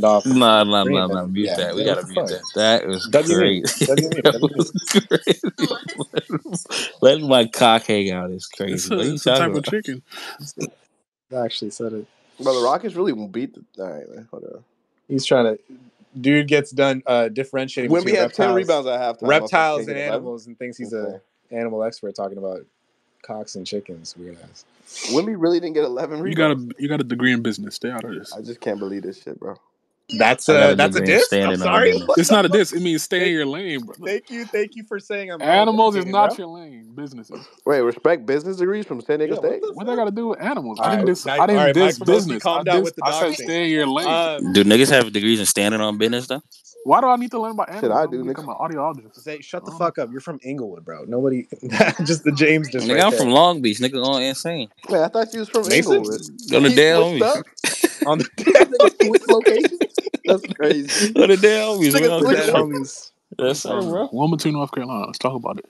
Off Nah. Mute yeah, that. We what gotta the mute fuck? that. That was WME. crazy. WME. That WME. was crazy. Let my cock hang out is It's crazy. What are you a talking type of about? chicken. I actually said it. Bro, the Rockets really won't beat the. All right, man. Hold on. He's trying to. Dude gets done differentiating Wemby between had 10 rebounds at halftime. reptiles and Taking 11. animals, and thinks he's a animal expert talking about cocks and chickens. Weird ass. Wemby really didn't get 11 rebounds. You got a degree in business. Stay out of this. I just can't believe this shit, bro. That's I got a that's a degree in diss. I'm standing on sorry. business. It's not a diss. It means stay in your lane, bro. Thank you for saying I'm. Animals is not bro. your lane. Businesses. Wait, respect business degrees from San Diego State? What they got to do with animals? All I didn't right, diss. now- I didn't all right, diss Mike Pelosi, business. calm down with the I dog said thing. stay in your lane. Do niggas have degrees in standing on business though? Why do I need to learn about Shit, animals? I I'm do, gonna nigga. become an audiologist. Say, shut the fuck up. You're from Inglewood, bro. Nobody. Just the James just Nigga, right I'm there. from Long Beach. Nigga, going insane. Wait, I thought you was from Mason? Inglewood. Go to He Dale switched homies. up? On the Nigga switched locations? That's crazy. Go to Dale homies. Nigga We dead don't- homies. Yes, sir, bro. Wilmington, North Carolina. Let's talk about it.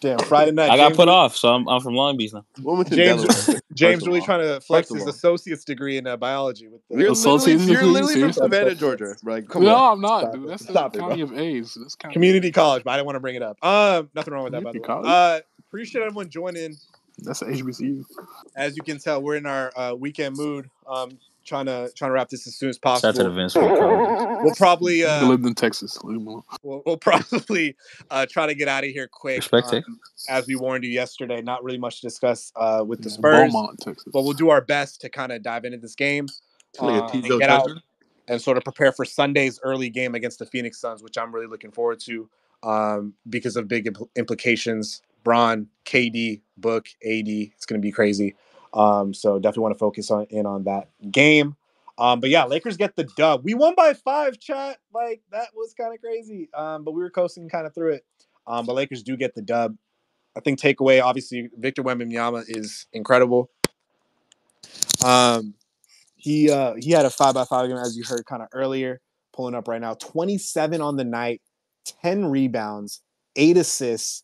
Damn, Friday night. I got James put really, off, so I'm from Long Beach now. Wilmington, James, Delaware. James really trying to flex First of his all. associate's degree in biology. With You're the, Associate's degree? literally from Seriously? Savannah, Georgia. Like, come No, on. I'm not, Stop dude. it. That's the Stop it, county bro. of A's. That's county community of A's. college, but I didn't want to bring it up. Nothing wrong with that, by the Community way. college? Appreciate everyone joining. That's an HBCU. As you can tell, we're in our weekend mood. Trying to wrap this as soon as Shout out to the possible. Vince College. We'll probably You lived in Texas. Leave me alone. we'll probably try to get out of here quick. Respect it. As we warned you yesterday, not really much to discuss with the Yeah, Spurs, Beaumont, Texas. but we'll do our best to kind of dive into this game Like a and T-Joe get out toucher. and sort of prepare for Sunday's early game against the Phoenix Suns, which I'm really looking forward to because of big implications. Bron, KD, Book, AD, it's going to be crazy. So definitely want to focus on that game. But yeah, Lakers get the dub. We won by 5, chat. Like, that was kind of crazy. But we were coasting kind of through it. But Lakers do get the dub. I think takeaway, obviously, Victor Wembanyama is incredible. He had a 5x5 game, as you heard kind of earlier, pulling up right now. 27 on the night, 10 rebounds, 8 assists,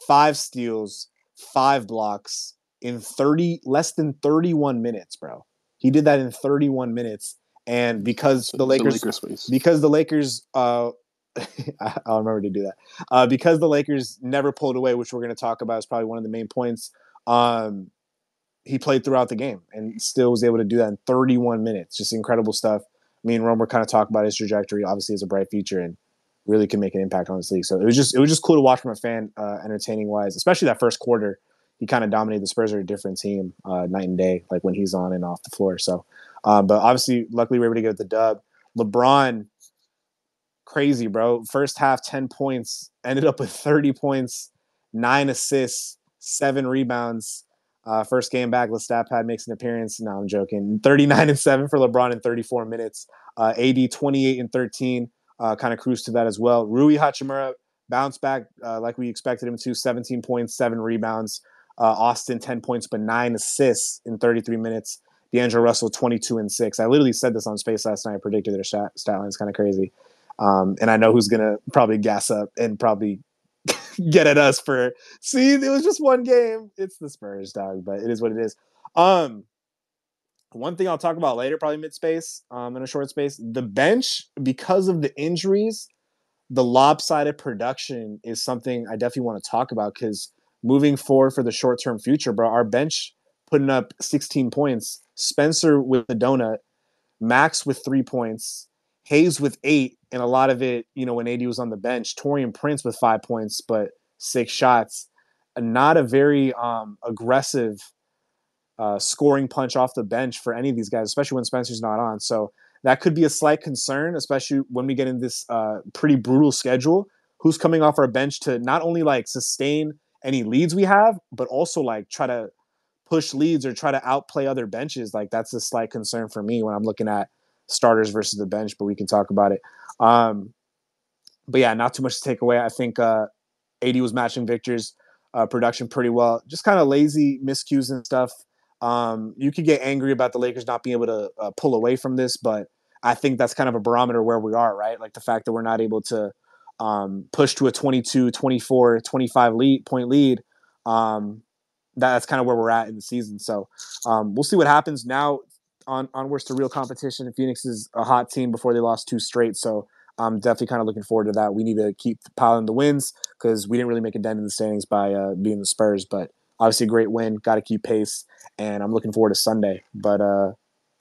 5 steals, 5 blocks in less than 31 minutes, bro. He did that in 31 minutes. And because the Lakers I'll remember to do that. Because the Lakers never pulled away, which we're going to talk about, is probably one of the main points. He played throughout the game and still was able to do that in 31 minutes. Just incredible stuff. Me and Romer kind of talk about his trajectory, obviously, as a bright future and really can make an impact on this league. So it was just cool to watch from a fan, entertaining wise, especially that first quarter. He kind of dominated. The Spurs are a different team, night and day, like when he's on and off the floor. So, but obviously, luckily, we were able to get the dub. LeBron, crazy, bro. First half, 10 points, ended up with 30 points, 9 assists, 7 rebounds. First game back, Lestat Pad makes an appearance. No, I'm joking. 39-7 for LeBron in 34 minutes. AD 28-13, kind of cruised to that as well. Rui Hachimura bounced back like we expected him to. 17 points, 7 rebounds. Austin 10 points, but 9 assists in 33 minutes. D'Angelo Russell 22-6. I literally said this on Space last night. I predicted their stat line. It's kind of crazy. And I know who's gonna probably gas up and probably get at us for it was just one game. It's the Spurs, dog, but it is what it is. One thing I'll talk about later, probably mid-space, in a short space, the bench, because of the injuries, the lopsided production is something I definitely want to talk about, because moving forward for the short-term future, bro, our bench putting up 16 points, Spencer with the donut, Max with 3 points, Hayes with 8, and a lot of it, when AD was on the bench. Torian Prince with 5 points, but 6 shots. Not a very aggressive scoring punch off the bench for any of these guys, especially when Spencer's not on. So that could be a slight concern, especially when we get in this pretty brutal schedule. Who's coming off our bench to not only like sustain any leads we have, but also like try to push leads or try to outplay other benches. Like, that's a slight concern for me when I'm looking at starters versus the bench, but we can talk about it. But yeah, not too much to take away. I think AD was matching Victor's production pretty well. Just kind of lazy miscues and stuff. You could get angry about the Lakers not being able to pull away from this, but I think that's kind of a barometer where we are, right? Like the fact that we're not able to push to a 22, 24, 25 point lead. That's kind of where we're at in the season. So we'll see what happens now. onwards to real competition. Phoenix is a hot team before they lost 2 straight, so I'm definitely kind of looking forward to that. We need to keep piling the wins because we didn't really make a dent in the standings by being the Spurs, but obviously a great win. Got to keep pace, and I'm looking forward to Sunday. But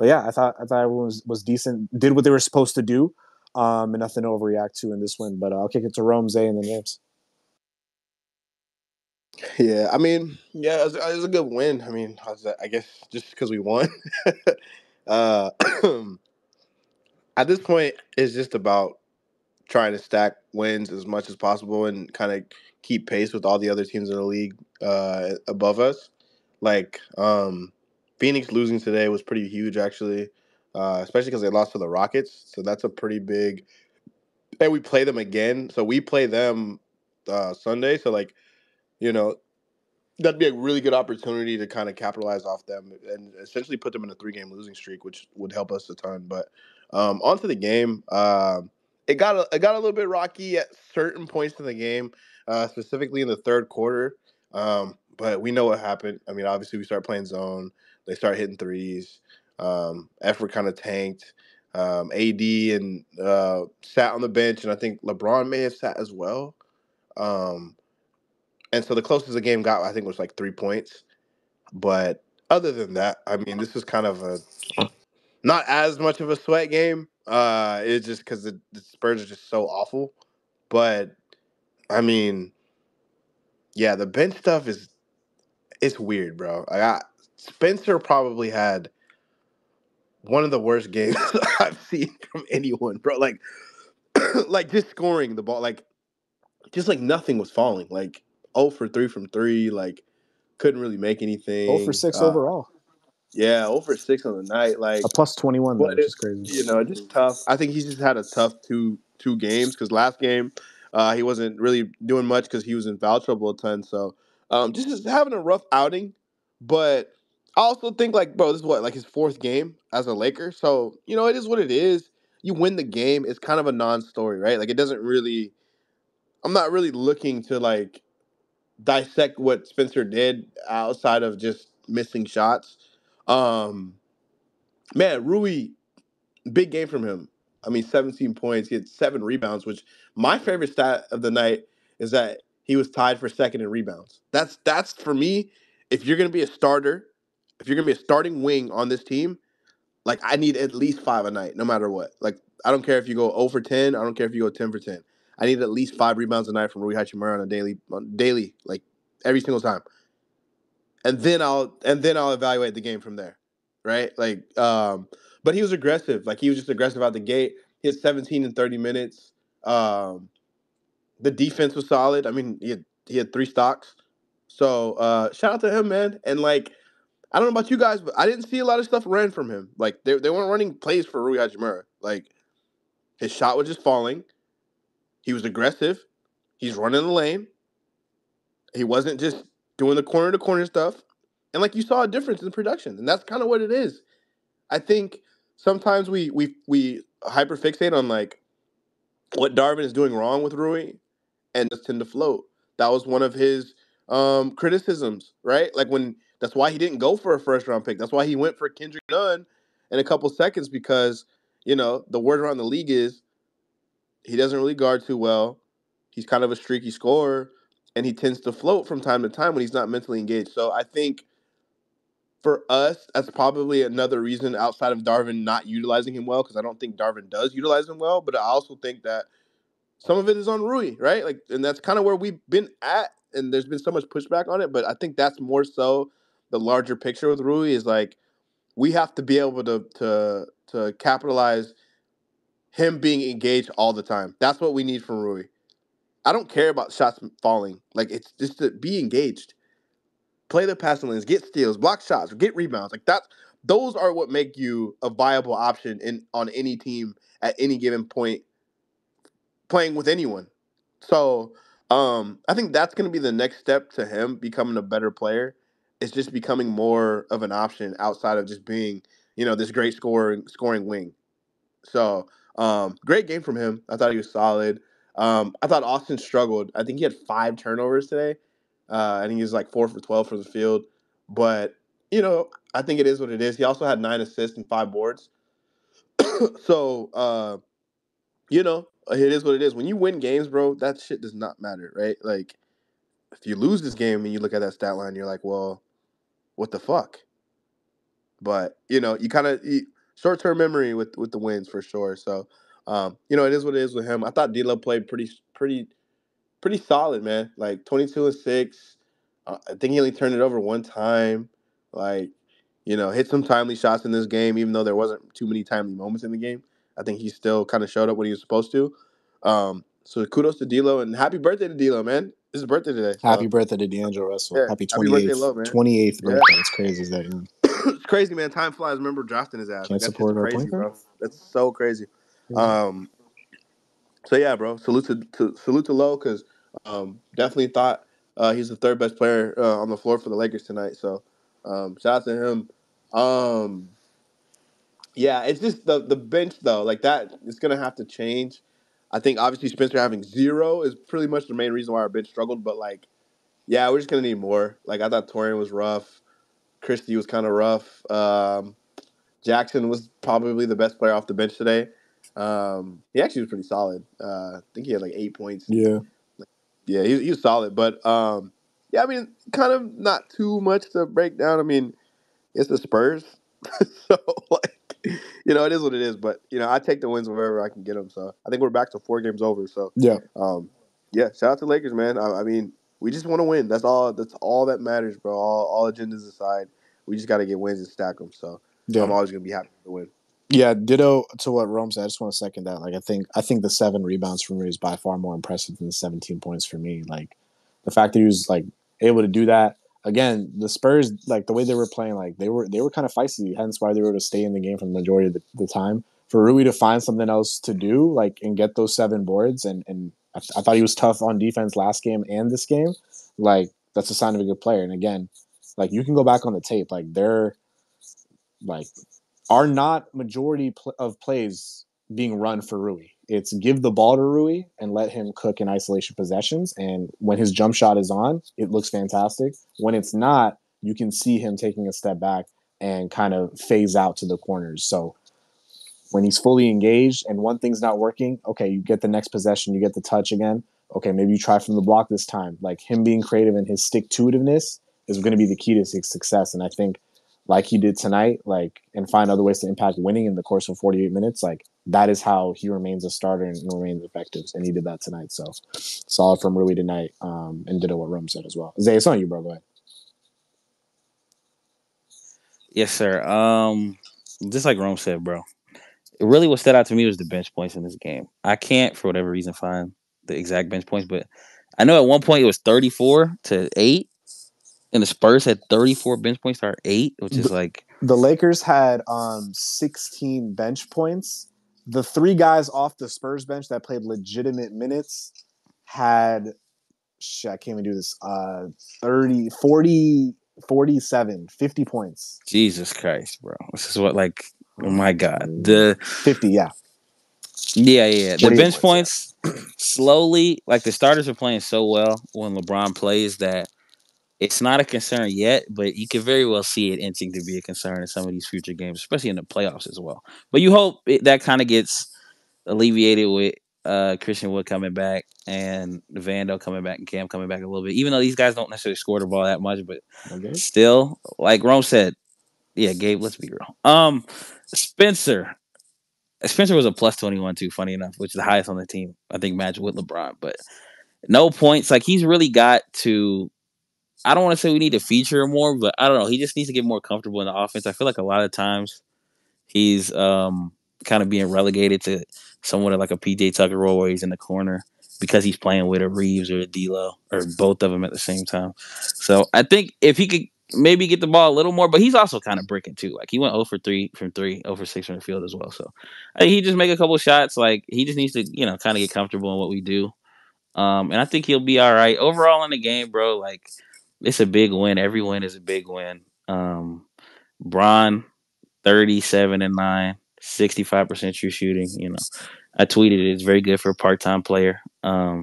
yeah, I thought everyone was decent, did what they were supposed to do, and nothing to overreact to in this win. But I'll kick it to Rome, Zay, and then James. Yeah, I mean, yeah, it was a good win. I mean, I guess just because we won. uh, at this point, it's just about trying to stack wins as much as possible and kind of keep pace with all the other teams in the league above us. Like Phoenix losing today was pretty huge, actually, especially because they lost to the Rockets. So that's a pretty big. And we play them again. So we play them Sunday. So like, you know, that'd be a really good opportunity to kind of capitalize off them and essentially put them in a 3-game losing streak, which would help us a ton. But onto the game, it got a little bit rocky at certain points in the game, specifically in the third quarter. But we know what happened. I mean, obviously we start playing zone, they start hitting threes. Effort kind of tanked. AD and sat on the bench, and I think LeBron may have sat as well. Um, and so the closest the game got, I think, was like 3 points. But other than that, I mean, this was kind of a not as much of a sweat game. It's just because the Spurs are just so awful. But I mean, yeah, the bench stuff it's weird, bro. Spencer probably had one of the worst games I've seen from anyone, bro. Like, like just scoring the ball, like just like nothing was falling. Like 0 for 3 from 3, like couldn't really make 0 for anything. 6 overall. Yeah, 0 for 6 on the night. A Like, plus 21 though, but which is crazy. just tough. I think he's just had a tough two games because last game, he wasn't really doing much because he was in foul trouble a ton. So, just having a rough outing. But I also think like, bro, this is what like his 4th game as a Laker. So it is what it is. You win the game. It's kind of a non-story, right? Like it doesn't really. I'm not really looking to like dissect what Spencer did outside of just missing shots. Um, Man, Rui, big game from him. I mean, 17 points. He had 7 rebounds, which my favorite stat of the night is that he was tied for second in rebounds. That's for me. If you're gonna be a starter, if you're gonna be a starting wing on this team, like I need at least 5 a night, no matter what. Like I don't care if you go 0 for 10. I don't care if you go 10 for 10. I need at least 5 rebounds a night from Rui Hachimura on daily, like every single time, and then I'll evaluate the game from there, right? Like, but he was aggressive. Like he was just aggressive out the gate. He had 17 in 30 minutes. Um, the defense was solid. I mean, he had 3 stocks. So shout out to him, man. And like, I don't know about you guys, but I didn't see a lot of stuff ran from him. Like they weren't running plays for Rui Hachimura. Like his shot was just falling. He was aggressive. He's running the lane. He wasn't just doing the corner to corner stuff. And like you saw a difference in production. And that's kind of what it is. I think sometimes we hyperfixate on like what Darvin is doing wrong with Rui and just tend to float. That was one of his criticisms, right? Like when that's why he didn't go for a first round pick. That's why he went for Kendrick Nunn in a couple seconds because the word around the league is he doesn't really guard too well. He's kind of a streaky scorer, and he tends to float from time to time when he's not mentally engaged. So I think for us, that's probably another reason outside of Darvin not utilizing him well, because I don't think Darvin does utilize him well. But I also think that some of it is on Rui, right? Like, and that's kind of where we've been at, and there's been so much pushback on it. But I think that's more so the larger picture with Rui is like we have to be able to capitalize him being engaged all the time. That's what we need from Rui. I don't care about shots falling. Like it's just to be engaged, play the passing lanes, get steals, block shots, get rebounds. Like that. Those are what make you a viable option on any team at any given point, playing with anyone. So I think that's going to be the next step to him becoming a better player. It's just becoming more of an option outside of just being this great scoring wing. So, great game from him. I thought he was solid. I thought Austin struggled. I think he had 5 turnovers today. I think he was like 4 for 12 for the field. But I think it is what it is. He also had 9 assists and 5 boards. So, it is what it is. When you win games, bro, that shit does not matter, right? Like, if you lose this game and you look at that stat line, you're like, well, what the fuck? But you kind of short term memory with the wins for sure. So, it is what it is with him. I thought D'Lo played pretty solid, man. Like 22 and 6. I think he only turned it over one time. Like, hit some timely shots in this game, even though there wasn't too many timely moments in the game. I think he still kind of showed up when he was supposed to. So kudos to D'Lo and happy birthday to D'Lo, man. It's his birthday today. Happy So birthday to D'Angelo Russell. yeah, Happy happy birthday, 28th low, man. 28th Yeah, birthday. It's crazy is that young. it's crazy, man. Time flies. Remember drafting his ass. Like Can't that shit's support our point crazy, guard. bro. That's so crazy. Crazy. So yeah, bro. Salute to Low because definitely thought he's the third best player on the floor for the Lakers tonight. So shout out to him. Um, yeah, it's just the bench though. Like that, it's gonna have to change. I think obviously Spencer having 0 is pretty much the main reason why our bench struggled. But like, yeah, we're just gonna need more. Like I thought Torian was rough. Christie was kind of rough. Jackson was probably the best player off the bench today. He actually was pretty solid. I think he had like 8 points. Yeah. Yeah, he was solid. But yeah, I mean, kind of not too much to break down. I mean, it's the Spurs, so like, it is what it is. But I take the wins wherever I can get them. So I think we're back to 4 games over. So Yeah. yeah, shout out to Lakers, man. I mean, we just want to win. That's all. That's all that matters, bro. All agendas aside, we just got to get wins and stack them. So I'm Yeah. always gonna be happy to win. Yeah, ditto to what Rome said. I just want to second that. Like, I think the 7 rebounds for me is by far more impressive than the 17 points for me. Like, the fact that he was like able to do that again. The Spurs, like the way they were playing, like they were kind of feisty. Hence why they were able to stay in the game for the majority of the time. For Rui to find something else to do, like and get those 7 boards, and I thought he was tough on defense last game and this game. Like that's a sign of a good player. And again, like you can go back on the tape, like they're like are not majority of plays being run for Rui. It's give the ball to Rui and let him cook in isolation possessions. And when his jump shot is on, it looks fantastic. When it's not, you can see him taking a step back and kind of phase out to the corners. So when he's fully engaged and one thing's not working, okay, you get the next possession, you get the touch again. Okay, maybe you try from the block this time. Like him being creative and his stick-to-itiveness is going to be the key to his success. And I think like he did tonight, like and find other ways to impact winning in the course of 48 minutes, like that is how he remains a starter and remains effective. And he did that tonight. So solid from Rui tonight, and ditto what Rome said as well. Zay, it's on you, bro. Go ahead. Yes, sir. Just like Rome said, bro. Really, what stood out to me was the bench points in this game. I can't, for whatever reason, find the exact bench points, but I know at one point it was 34-8, and the Spurs had 34 bench points to our 8, which is like The Lakers had 16 bench points. The 3 guys off the Spurs bench that played legitimate minutes had shit, I can't even do this. 30, 40, 47, 50 points. Jesus Christ, bro. This is what like oh my God. The 50, yeah. Yeah. The 48 bench points, points slowly, like the starters are playing so well when LeBron plays that it's not a concern yet, but you could very well see it inching to be a concern in some of these future games, especially in the playoffs as well. But you hope that kind of gets alleviated with Christian Wood coming back and Vando coming back and Cam coming back a little bit. Even though these guys don't necessarily score the ball that much, but Okay. still, like Rome said, yeah, Gabe, let's be real. Spencer. Spencer was a plus 21 too, funny enough, which is the highest on the team. I think matched with LeBron, but no points. Like he's really got to I don't want to say we need to feature him more, but I don't know. He just needs to get more comfortable in the offense. I feel like a lot of times he's kind of being relegated to somewhat of like a PJ Tucker role where he's in the corner because he's playing with a Reeves or a D'Lo or both of them at the same time. So I think if he could maybe get the ball a little more, but he's also kind of bricking too. Like he went 0 for 3 from 3, 0 for 6 from the field as well. So I think he just make a couple shots. Like he just needs to, kind of get comfortable in what we do. And I think he'll be all right. Overall in the game, bro, like it's a big win. Every win is a big win. Bron 37-9, 65% true shooting. I tweeted it. It's very good for a part-time player. AD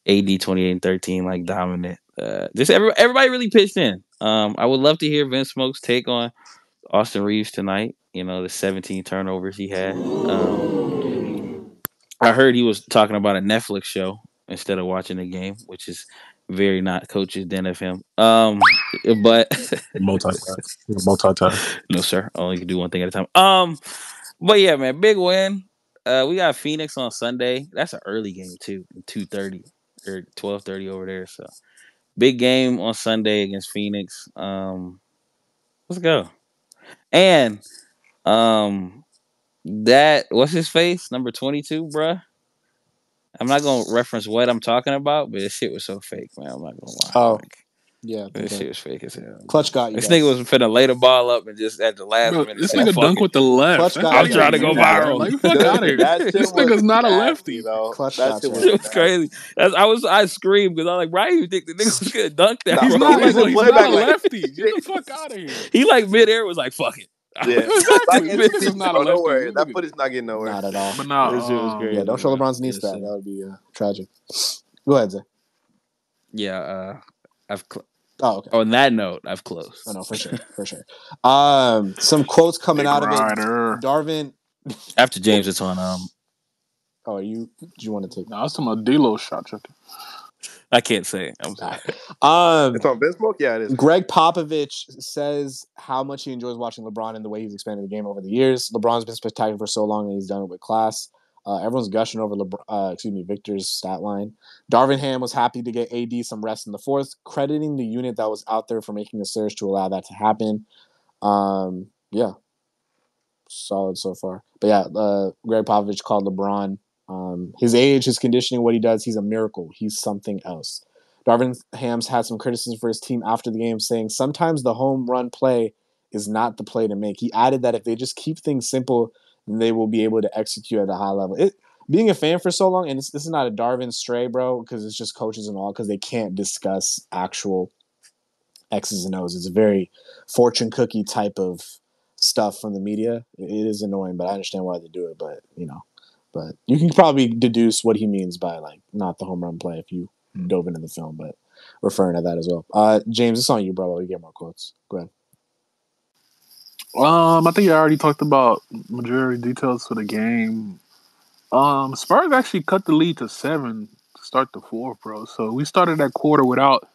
28-13, like dominant. Just everybody really pitched in. I would love to hear Vince Smoke's take on Austin Reeves tonight. The 17 turnovers he had. I heard he was talking about a Netflix show instead of watching the game, which is very not coach's den of him. But Multitask. no, sir, only can do one thing at a time. But yeah, man, big win. We got Phoenix on Sunday. That's an early game too, 2:30 or 12:30 over there. So big game on Sunday against Phoenix. Let's go. And that what's his face? Number 22, bruh. I'm not gonna reference what I'm talking about, but this shit was so fake, man. I'm not gonna lie. Oh, yeah. This shit was fake as hell. Clutch got you This guys. nigga was finna lay the ball up and just at the last Bro, minute this say, nigga "Fuck dunk it." with the left. Clutch That's got how I'm you. you trying to do go it, viral. bro. Like, fuck out of here. That shit This nigga's not a nasty, lefty. though. Clutch That got shit you. was It was nasty. crazy. I screamed because I was like, "Why you think the nigga was gonna dunk that?" Nah, He's bro? not. he He's, like the he's not playback, a like, lefty. Get the fuck out of here. He like midair was like, "Fuck it." Yeah. Exactly. Like This NC, nigga's not a bro, don't lefty. worry. This That nigga- footage not getting nowhere. Not at all. But This shit was now, crazy. Yeah, don't show bro. LeBron's knee Yes, stat. sir. That would be tragic. Go ahead, Zay. Yeah, I've. Oh, okay. On that note, I've closed. Oh, no, for sure. Some quotes coming Big out of it. rider. Darvin. After James, it's on. Oh, do you want to take? No, I was talking about D-Lo shot checking. I can't say it. I'm sorry. It's on Vince Smoke? Yeah, it is. Greg Popovich says how much he enjoys watching LeBron and the way he's expanded the game over the years. LeBron's been spectacular for so long, and he's done it with class. Everyone's gushing over Victor's stat line. Darvin Ham was happy to get AD some rest in the fourth, crediting the unit that was out there for making a surge to allow that to happen. Yeah, solid so far. But yeah, Greg Popovich called LeBron his age, his conditioning, what he does. He's a miracle. He's something else. Darvin Ham's had some criticism for his team after the game, saying sometimes the home run play is not the play to make. He added that if they just keep things simple, then they will be able to execute at a high level. Being a fan for so long, and this is not a Darvin stray, bro, because it's just coaches and all, because they can't discuss actual X's and O's. It's a very fortune cookie type of stuff from the media. It is annoying, but I understand why they do it. But you can probably deduce what he means by like not the home run play if you dove into the film, but referring to that as well. James, it's on you, bro. You get more quotes. Go ahead. I think I already talked about majority details for the game. Spurs actually cut the lead to 7 to start the fourth, bro. So we started that quarter without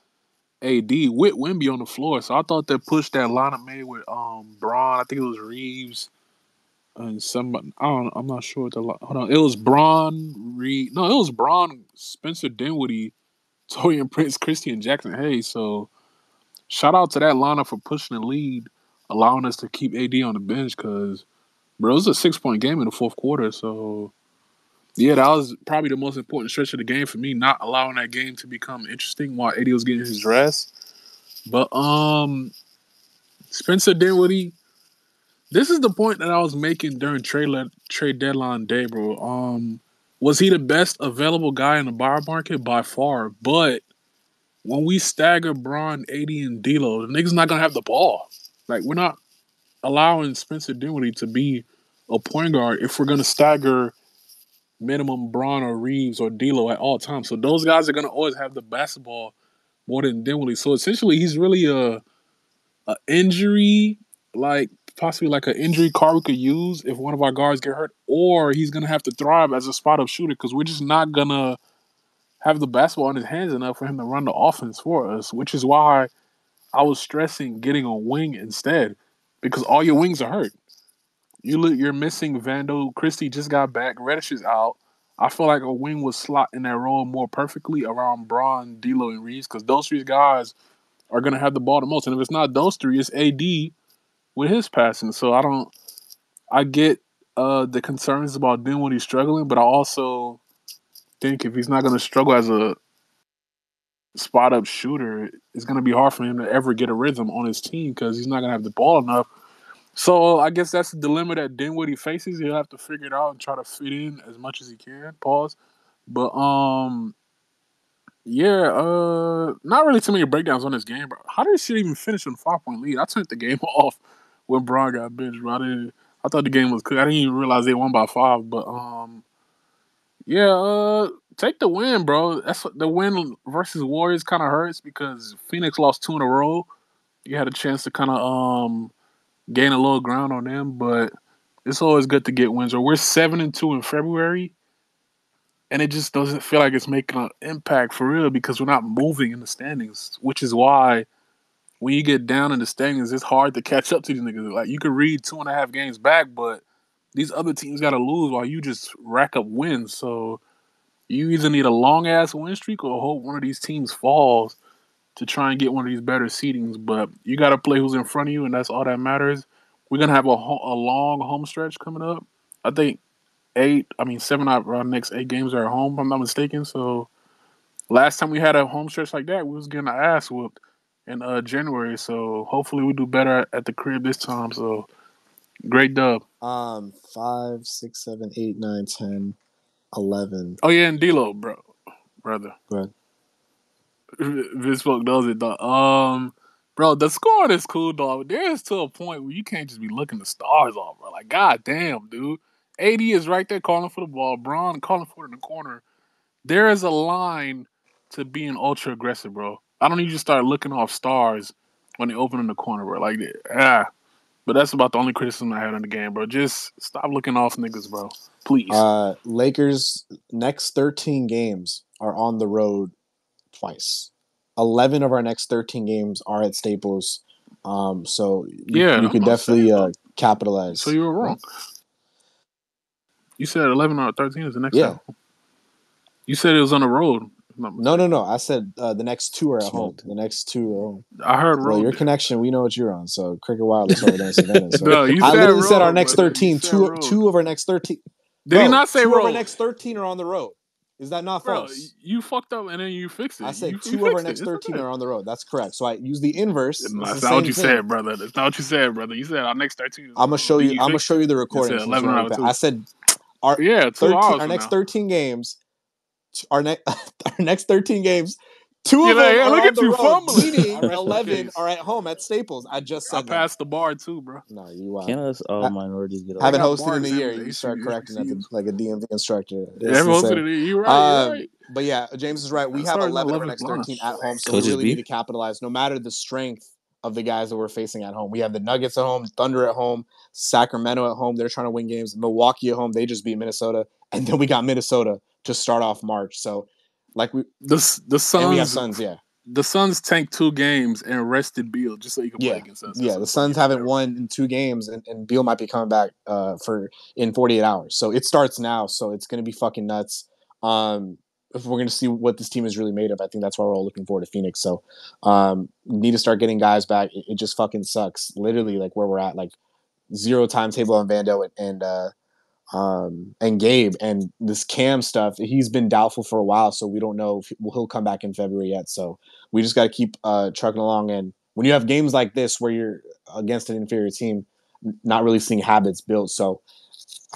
AD with Wemby on the floor. So I thought that push that lineup made with Braun. I think it was Reeves and somebody. I'm not sure what the hold on. It was Braun Reed. No, it was Braun, Spencer Dinwiddie, Torian Prince, Christian Jackson. Hey, so shout out to that lineup for pushing the lead, allowing us to keep AD on the bench because, bro, it was a 6-point game in the fourth quarter. So, yeah, that was probably the most important stretch of the game for me, not allowing that game to become interesting while AD was getting his rest. But Spencer Dinwiddie, this is the point that I was making during trade deadline day, bro. Was he the best available guy in the buyer market? By far. But when we stagger Braun, AD, and D'Lo, the nigga's not gonna have the ball. Like, we're not allowing Spencer Dinwiddie to be a point guard if we're gonna stagger minimum Braun or Reeves or D'Lo at all times. So those guys are gonna always have the basketball more than Dinwiddie. So essentially, he's really a injury, like possibly like an injury card we could use if one of our guards get hurt, or he's gonna have to thrive as a spot up shooter because we're just not gonna have the basketball in his hands enough for him to run the offense for us, which is why I was stressing getting a wing instead, because all your wings are hurt. You're missing Vando. Christie just got back. Reddish is out. I feel like a wing would slot in that role more perfectly around Braun, D'Lo, and Reeves, because those three guys are gonna have the ball the most. And if it's not those three, it's AD with his passing. So I get the concerns about Dinwiddie struggling, but I also think if he's not gonna struggle as a spot up shooter, it's going to be hard for him to ever get a rhythm on his team because he's not going to have the ball enough. So I guess that's the dilemma that Dinwiddie faces. He'll have to figure it out and try to fit in as much as he can. Pause. But not really too many breakdowns on this game, bro. How did shit even finish on 5-point lead? I turned the game off when Braun got benched, bro. I thought the game was cooked. I didn't even realize they won by 5. But Take the win, bro. That's the win versus Warriors kind of hurts because Phoenix lost 2 in a row. You had a chance to kind of gain a little ground on them, but it's always good to get wins. Or we're 7-2 in February, and it just doesn't feel like it's making an impact for real because we're not moving in the standings, which is why when you get down in the standings, it's hard to catch up to these niggas. Like you could read 2.5 games back, but these other teams got to lose while you just rack up wins. So you either need a long ass win streak or hope one of these teams falls to try and get one of these better seedings. But you got to play who's in front of you, and that's all that matters. We're gonna have a long home stretch coming up. I think 7 out of our next 8 games are at home, if I'm not mistaken. So last time we had a home stretch like that, we was getting our ass whooped in January. So hopefully we do better at the crib this time. So great dub. 5, 6, 7, 8, 9, 10, 11. Oh yeah, and D'Lo, brother. Go ahead. This book knows it, dog. Bro, the scoring is cool, dog. There's to a point where you can't just be looking the stars off, bro. Like, god damn, dude. AD is right there calling for the ball. Braun calling for it in the corner. There is a line to being ultra aggressive, bro. I don't need you to start looking off stars when they open in the corner, bro. Like, But that's about the only criticism I had in the game, bro. Just stop looking off niggas, bro. Please. Lakers' next 13 games are on the road twice. 11 of our next 13 games are at Staples. So you could definitely capitalize. So you were wrong. You said 11 or 13 is the next time. You said it was on the road. No. I said the next 2 are at home. The next 2 are home. I heard road. Well, your connection, we know what you're on. So Cricket Wireless over there in Savannah. So no, you I said literally road, said our next brother. 13. Two of our next 13. Did he not say 2 road? of our next 13 are on the road. Is that not false? You fucked up and then you fixed it. I said 2 of our next 13 are on the road. That's correct. So I use the inverse. That's not what you said, brother. That's not what you said, brother. You said our next 13. I'm gonna show you. I'm gonna show you the recording. I said our 13 games. Our next 13 games. 2 of them are on the road, meaning 11 are at home at Staples. I just said I passed the bar too, bro. No, you can't us all minorities get haven't hosted in a year. You start correcting like a DMV instructor. Haven't hosted in a year. You're right. But yeah, James is right. We have 11 of our next 13 at home, so we really need to capitalize. No matter the strength of the guys that we're facing at home, we have the Nuggets at home, Thunder at home, Sacramento at home. They're trying to win games. Milwaukee at home. They just beat Minnesota, and then we got Minnesota to start off March. So, like the Suns, and we have Suns, yeah. The Suns tanked 2 games and rested Beal just so you can play against us. Yeah, the Suns haven't won in 2 games, and Beal might be coming back in 48 hours. So it starts now. So it's going to be fucking nuts. If we're going to see what this team is really made of, I think that's why we're all looking forward to Phoenix. So need to start getting guys back. It just fucking sucks. Literally, like where we're at, like 0 timetable on Vando and Gabe, and this Cam stuff. He's been doubtful for a while, so we don't know if he'll come back in February yet. So we just got to keep trucking along. And when you have games like this where you're against an inferior team, not really seeing habits built. So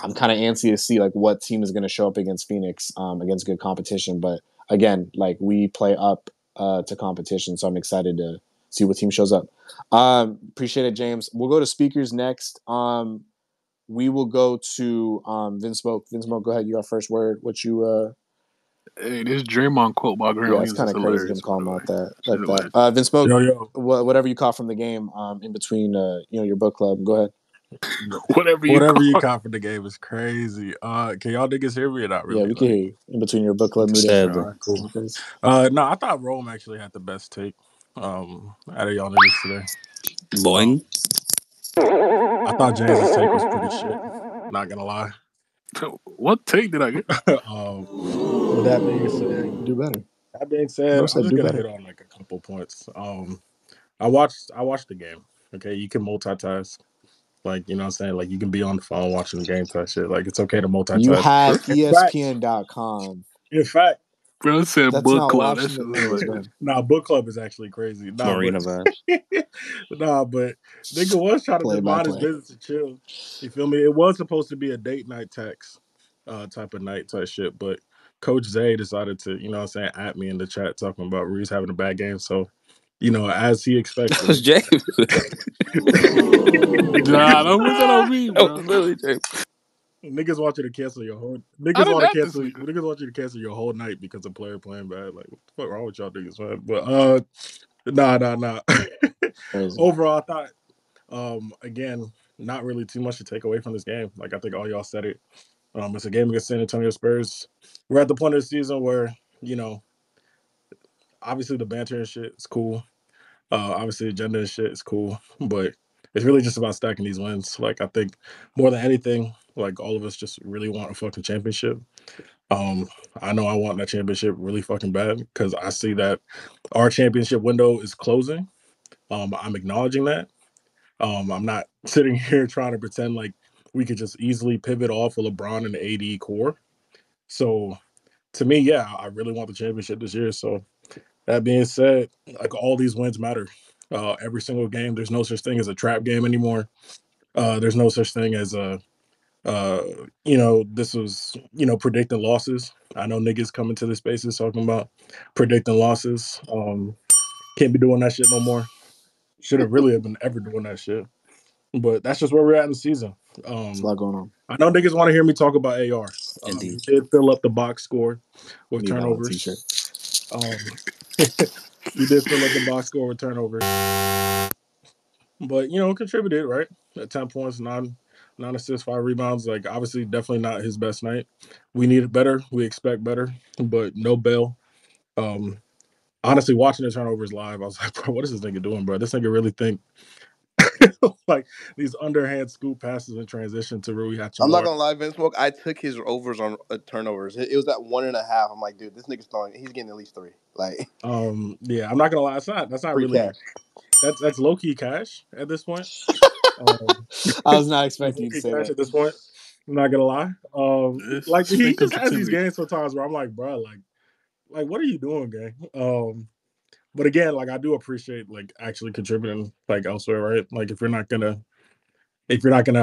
I'm kind of antsy to see like what team is going to show up against Phoenix, against good competition. But again, like we play up to competition, so I'm excited to see what team shows up. Appreciate it, James. We'll go to speakers next. We will go to Vince Smoke. Vince Smoke, go ahead. You got first word. What you? Hey, this Draymond quote by Grant. Yeah, it's kind of crazy to call him out that. Vince Smoke, whatever you caught from the game, in between, your book club. Go ahead. Whatever you caught from the game is crazy. Can y'all niggas hear me or not? Really? Yeah, we can hear you in between your book club meeting. Right, cool. No, I thought Rome actually had the best take. Out of y'all niggas today. Boing. I thought James' take was pretty shit. Not gonna lie. What take did I get? With that being said, do better. That being said, I'm just gonna hit on like a couple points. I watched the game. Okay, you can multitask. Like, you know what I'm saying? Like, you can be on the phone watching the game type shit. Like, it's okay to multitask. You have ESPN.com. In fact, bro said book club. Book club is actually crazy. Marina vibes. But nigga was trying to mind his business and chill. You feel me? It was supposed to be a date night text type of night type shit, but Coach Zay decided to, you know what I'm saying, at me in the chat talking about Reese having a bad game. So, as he expected. That was James. Nah, don't put that on me, bro. That was literally James. Niggas want you to cancel your whole. I Niggas did want to that this cancel. week. Niggas want you to cancel your whole night because a player playing bad. Like, what the fuck wrong with y'all niggas, man? But nah. Crazy. Overall, I thought, again, not really too much to take away from this game. Like, I think all y'all said it. It's a game against San Antonio Spurs. We're at the point of the season where, you know, obviously the banter and shit is cool. Obviously, agenda and shit is cool, but it's really just about stacking these wins. Like, I think more than anything, like all of us just really want a fucking championship. Um, I know I want that championship really fucking bad because I see that our championship window is closing. I'm acknowledging that. I'm not sitting here trying to pretend like we could just easily pivot off of LeBron and the AD core. So to me, yeah, I really want the championship this year. So that being said, like all these wins matter. Every single game, there's no such thing as a trap game anymore. There's no such thing as a this was, predicting losses. I know niggas coming to the spaces talking about predicting losses. Can't be doing that shit no more. Shouldn't really have been ever doing that shit. But that's just where we're at in the season. It's a lot going on. I know niggas want to hear me talk about AR. He Indeed. did fill up the box score with Need that on a turnovers. t-shirt. He did fill up the box score with turnovers. But contributed, right? At 10 points, nine assists, 5 rebounds. Like obviously definitely not his best night. We needed better. We expect better, but no bail. Um Honestly, watching the turnovers live, I was like, bro, what is this nigga doing, bro? This nigga really think like these underhand scoop passes in transition to Rui I'm not Hachimura. gonna lie, Vince Smoke. I took his overs on turnovers. It was at 1.5. I'm like, dude, this nigga's throwing. He's getting at least 3. Like Yeah, I'm not gonna lie, that's not free really cash. that's low key cash at this point. Um, I was not that's expecting low you to key say cash that. at this point. I'm not gonna lie. Like It's he just has these inconsistency. games sometimes where I'm like, bro, like what are you doing, gang? But again, like I do appreciate like actually contributing like elsewhere, right? Like if you're not gonna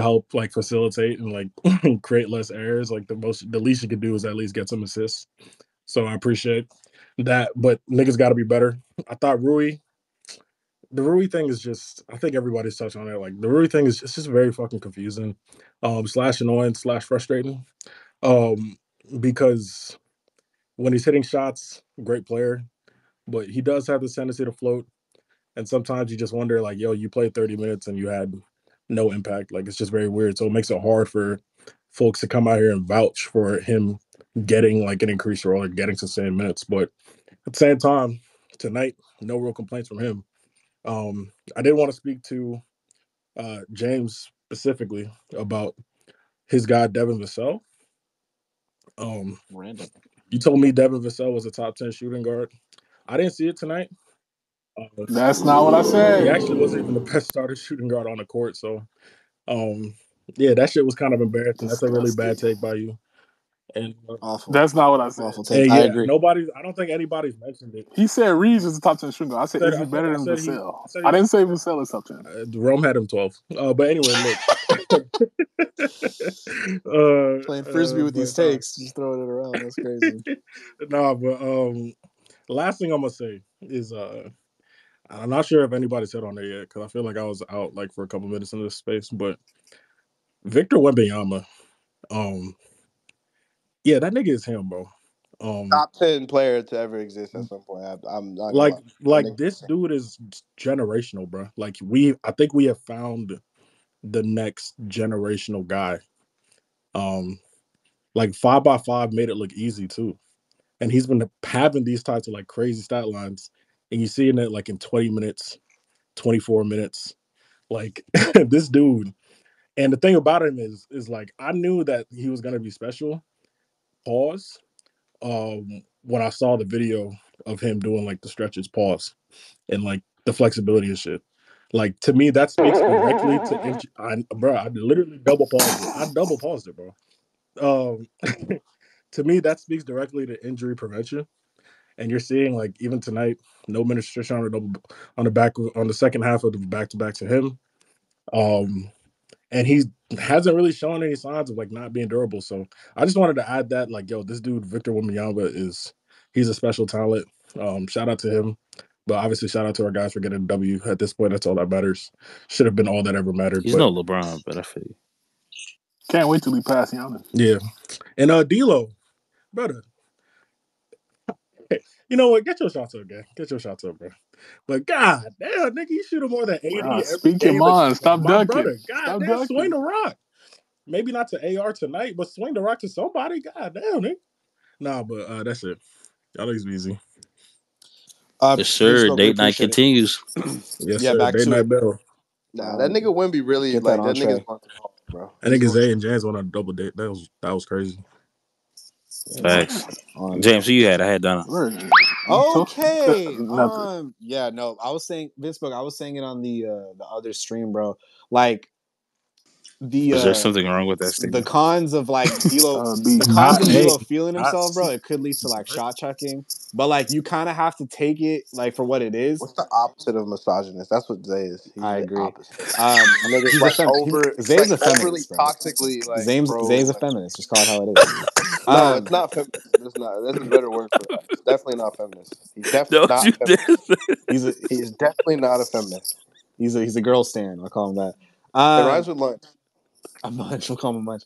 help like facilitate and like create less errors, like the least you could do is at least get some assists. So I appreciate that, but niggas got to be better. I thought the Rui thing is just, I think everybody's touched on it. Like the Rui thing is it's just very fucking confusing, slash annoying, slash frustrating. Um, because when he's hitting shots, great player, but he does have the tendency to float. And sometimes you just wonder, like, yo, you played 30 minutes and you had no impact. Like, it's just very weird. So it makes it hard for folks to come out here and vouch for him getting like an increased role or getting sustained minutes. But at the same time, tonight, no real complaints from him. I did want to speak to James specifically about his guy, Devin Vassell. Random. You told me Devin Vassell was a top 10 shooting guard. I didn't see it tonight. That's not what I He said. actually wasn't even the best starter shooting guard on the court. So, um, yeah, that shit was kind of embarrassing. That's a really Disgusting. bad take by you. And Awful. That's not what I said. Awful hey, take. I yeah, agree. I don't think anybody's mentioned it. He said Reeves is a top 10 shooter. I said, is he better I than said Vassell? I said I he, didn't say Vassell is top 10. Rome had him 12. But anyway, look. Playing frisbee with But these takes, just throwing it around. That's crazy. nah, but last thing I'm gonna say is I'm not sure if anybody said on there yet because I feel like I was out like for a couple minutes in this space, but Victor Wembanyama, um, yeah, that nigga is him, bro. Um, Top 10 player to ever exist at some point. I'm not gonna like lie. That like nigga, this dude is generational, bro. Like I think we have found the next generational guy. Um, like 5x5 made it look easy too, and he's been having these types of like crazy stat lines, and you seeing it like in 20 minutes, 24 minutes. Like this dude, and the thing about him is like I knew that he was gonna be special. Pause. When I saw the video of him doing like the stretches, pause, and like the flexibility and shit. Like to me, that speaks directly to bro. I literally double paused it. I double paused it, bro. To me, that speaks directly to injury prevention. And you're seeing like even tonight, no ministration on the back on the second half of the back to back to him. Um, and he hasn't really shown any signs of like not being durable. So I just wanted to add that, like, yo, this dude Victor Wembanyama he's a special talent. Shout out to him, but obviously shout out to our guys for getting a W. At this point, that's all that matters. Should have been all that ever mattered, He's but no LeBron, but I feel you. Can't wait till we pass Giannis. Yeah. And D'Lo, brother. Hey, you know what? Get your shots up, guy. Get your shots up, bro. But God damn, nigga, you shoot him more than 80 every Speak your game. mind. Stop My ducking. brother, God Stop damn, ducking. swing the rock. Maybe not to AR tonight, but swing the rock to somebody. God damn, nigga. Nah, but that's it. Y'all niggas be easy. For sure. Date night continues. Yes, Yeah, sir. back Day to night it. bell. Nah, that nigga Wemby really Get that like that entree. nigga's going through hard, bro. I think Zay and Jazz went on a double date. That was crazy. Facts. James, who you had? I had Donna. Okay. Nothing. Yeah, no. I was saying Vince Book, I was saying it on the other stream, bro. Like Is there something wrong with that the statement? cons of like D'Lo, the B. cons of Not D'Lo A, feeling not himself, bro. C. It could lead to like shot chucking, but like you kind of have to take it like for what it is. What's the opposite of misogynist? That's what Zay is. He's I the agree. opposite. Niggas He's like Zay's a overly feminist, bro. toxically like Zay's a like, feminist. Just call it how it is. no, it's not feminist. It's not. That's a better word for that. It's definitely not feminist. He's definitely Don't you not feminist. dare. He's definitely not a feminist. He's a girl stan. I'll call him that. It rhymes with lunch. A munch. We'll call him a munch.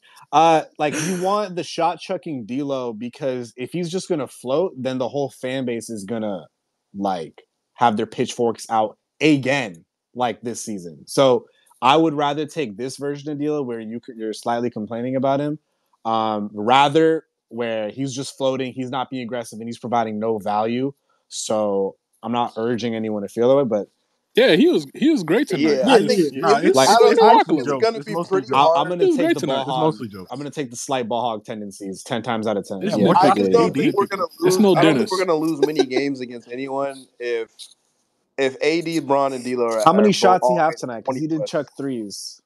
Like you want the shot chucking D'Lo because if he's just gonna float, then the whole fan base is gonna like have their pitchforks out again, like this season. So I would rather take this version of D'Lo where you're slightly complaining about him, rather where he's just floating, he's not being aggressive, and he's providing no value. So I'm not urging anyone to feel that way, but Yeah, he was great tonight. Yeah, Yeah, I think Nah, if you, like, I don't it's I mostly think it's jokes. gonna It's be mostly pretty jokes. I'm hard. gonna He was take great the tonight. ball It's hog. mostly jokes. I'm gonna take the slight ball hog tendencies 10 times out of 10. It's Yeah, more I picking. just don't Yeah, think we're gonna it's lose. no I don't think Dennis. we're gonna lose many games against anyone if AD, Bron, and D'Lo how are many both shots he all have hitting tonight? Because 20 he did plus. chuck threes.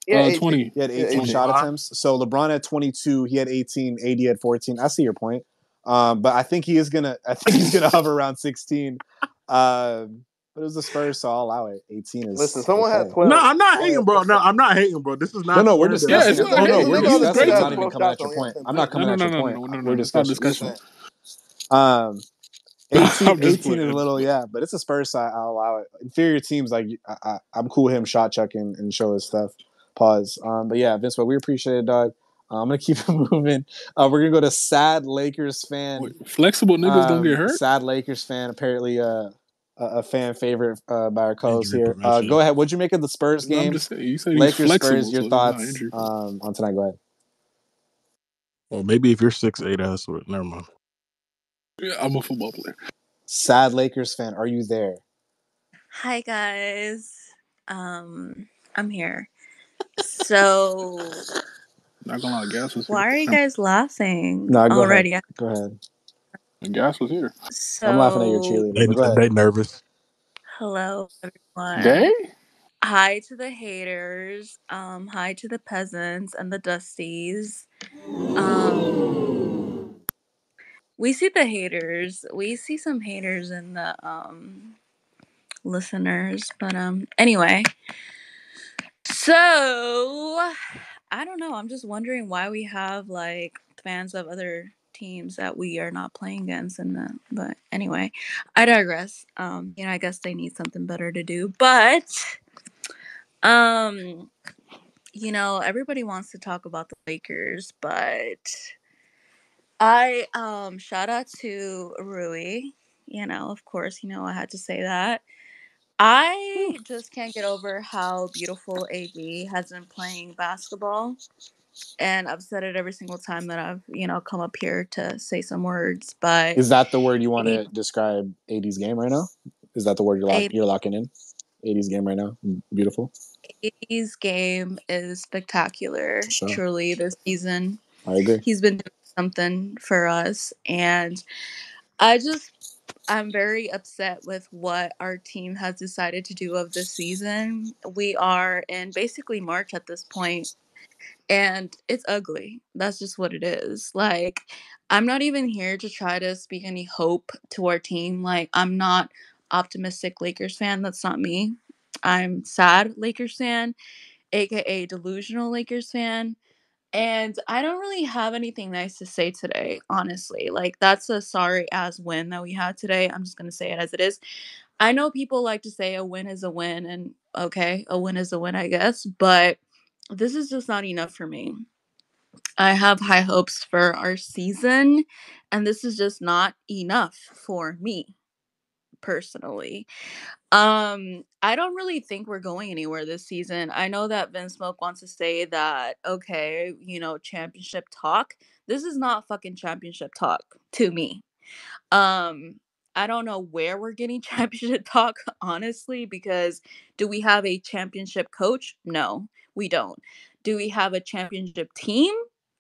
Yeah, 18. 20. He had 18 20. shot attempts. So LeBron had 22. He had 18. AD had 14. I see your point. But I think he's gonna hover around 16. But it was the Spurs, so I'll allow it. 18 is Listen, someone okay. had 12. No, I'm not hating, bro. No, I'm not hating, bro. This is not No, we're slander. discussing. Yeah, it's not No, hating. we're He was discussing. great It's not tonight. even coming at your point. I'm not coming at your point. We're No. It's not discussing. discussion. 18, I'm just 18 is a little, yeah, but it's a Spurs side. I'll allow it. Inferior teams, like I'm cool with him shot chucking and show his stuff. Pause. But yeah, Vince, we appreciate it, dog. I'm gonna keep it moving. We're gonna go to sad Lakers fan. Wait, flexible niggas gonna get hurt. Sad Lakers fan. Apparently, a fan favorite by our co-host Injury here. prevention. Go ahead. What'd you make of the Spurs No, I'm game? just saying. You said he's Lakers flexible. Spurs. Your so he's not thoughts injured. on tonight? Go ahead. Well, maybe if you're 6'8", that's what. Never mind. Yeah, I'm a football player. Sad Lakers fan. Are you there? Hi guys. I'm here. So Not gonna lie, Gas was here. why are you guys laughing No, go already? ahead. Go ahead. And Gas was here. So I'm laughing at your cheerleader. But go ahead. They nervous. hello everyone. Gay? Hi to the haters. Hi to the peasants and the dusties. We see the haters. We see some haters in the listeners. But anyway. So I don't know. I'm just wondering why we have like fans of other teams that we are not playing against but anyway, I digress. I guess they need something better to do. But everybody wants to talk about the Lakers, but I shout out to Rui. Of course, I had to say that. I just can't get over how beautiful AD has been playing basketball. And I've said it every single time that I've, come up here to say some words. But Is that the word you want to describe AD's game right now? Is that the word you're locking in? AD's game right now? Beautiful. AD's game is spectacular, Sure. truly, this season. I agree. He's been doing something for us. And I'm very upset with what our team has decided to do of this season. We are in basically March at this point. And it's ugly. That's just what it is. Like, I'm not even here to try to speak any hope to our team. Like, I'm not optimistic Lakers fan. That's not me. I'm sad Lakers fan, aka delusional Lakers fan. And I don't really have anything nice to say today, honestly. Like, that's a sorry ass win that we had today. I'm just gonna say it as it is. I know people like to say a win is a win, and okay, a win is a win, I guess, but this is just not enough for me. I have high hopes for our season, and this is just not enough for me personally. I don't really think we're going anywhere this season. I know that Vince Smoke wants to say that, okay, championship talk. This is not fucking championship talk to me. Um, I don't know where we're getting championship talk, honestly, because do we have a championship coach? No, we don't. Do we have a championship team?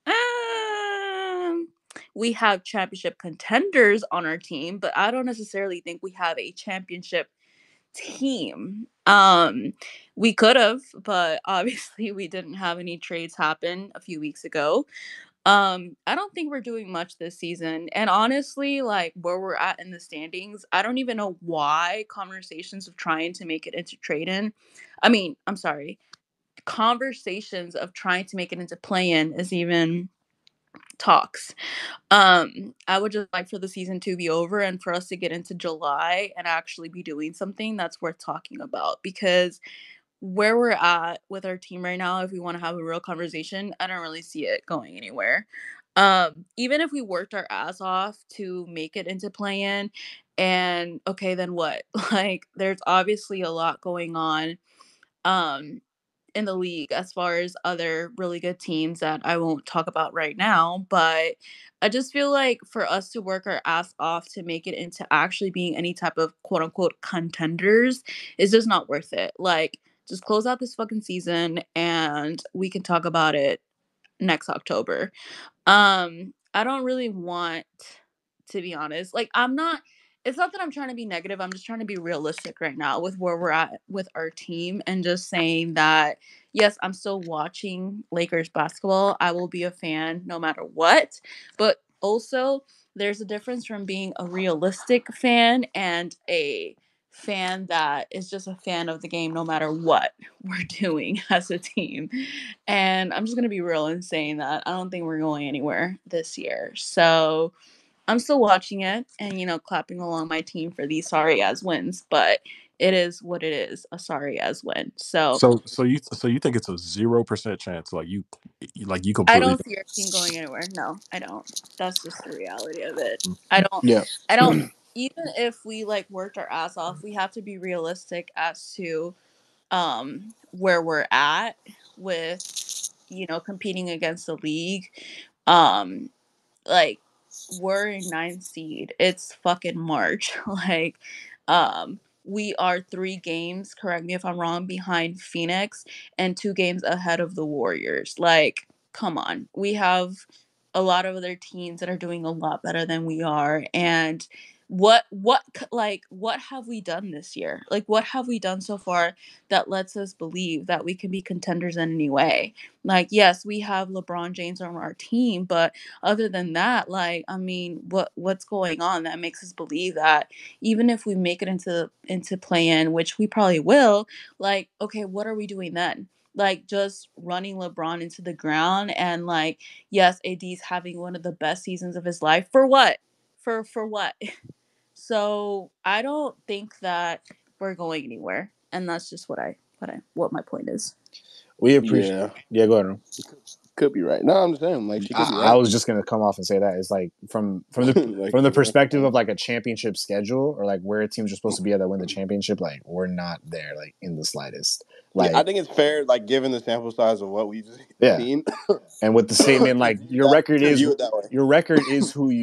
Um, we have championship contenders on our team, but I don't necessarily think we have a championship team. We could have, but obviously we didn't have any trades happen a few weeks ago. I don't think we're doing much this season. And honestly, like where we're at in the standings, I don't even know why conversations of trying to make it into trade in. I mean, I'm sorry. Conversations of trying to make it into play in is even talks. I would just like for the season to be over and for us to get into July and actually be doing something that's worth talking about, because where we're at with our team right now, if we want to have a real conversation, I don't really see it going anywhere. Even if we worked our ass off to make it into play in, and okay, then what? Like, there's obviously a lot going on um in the league as far as other really good teams that I won't talk about right now, but I just feel like for us to work our ass off to make it into actually being any type of quote unquote contenders is just not worth it. Like, just close out this fucking season and we can talk about it next October. I don't really want, to be honest. Like, it's not that I'm trying to be negative. I'm just trying to be realistic right now with where we're at with our team and just saying that yes, I'm still watching Lakers basketball. I will be a fan no matter what. But also, there's a difference from being a realistic fan and a fan that is just a fan of the game no matter what we're doing as a team. And I'm just going to be real in saying that I don't think we're going anywhere this year. So I'm still watching it and, clapping along my team for these sorry as wins, but it is what it is, a sorry as win. So So you think it's a 0% chance? Like you I completely. don't see our team going anywhere. No, I don't. That's just the reality of it. I don't, Yeah. I don't, even if we like worked our ass off, we have to be realistic as to where we're at with, competing against the league. Um, like we're in ninth seed. It's fucking March. Like, we are 3 games, correct me if I'm wrong, behind Phoenix and 2 games ahead of the Warriors. Like, come on. We have a lot of other teams that are doing a lot better than we are. And what have we done this year? Like, what have we done so far that lets us believe that we can be contenders in any way? Like, yes, we have LeBron James on our team, but other than that, like, I mean, what's going on that makes us believe that even if we make it into play in, which we probably will, like, okay, what are we doing then? Like, just running LeBron into the ground, and like, yes, AD's having one of the best seasons of his life. For what? For what? So I don't think that we're going anywhere, and that's just what my point is. We appreciate. Yeah, go ahead. Ron. Could be right. No, I'm just saying, like, she could be right. I was just gonna come off and say that it's like from the Like, from the perspective of like a championship schedule or like where teams are supposed to be at that win the championship, like we're not there like in the slightest. Like, I think it's fair, like given the sample size of what we've seen, and with the statement like your record is who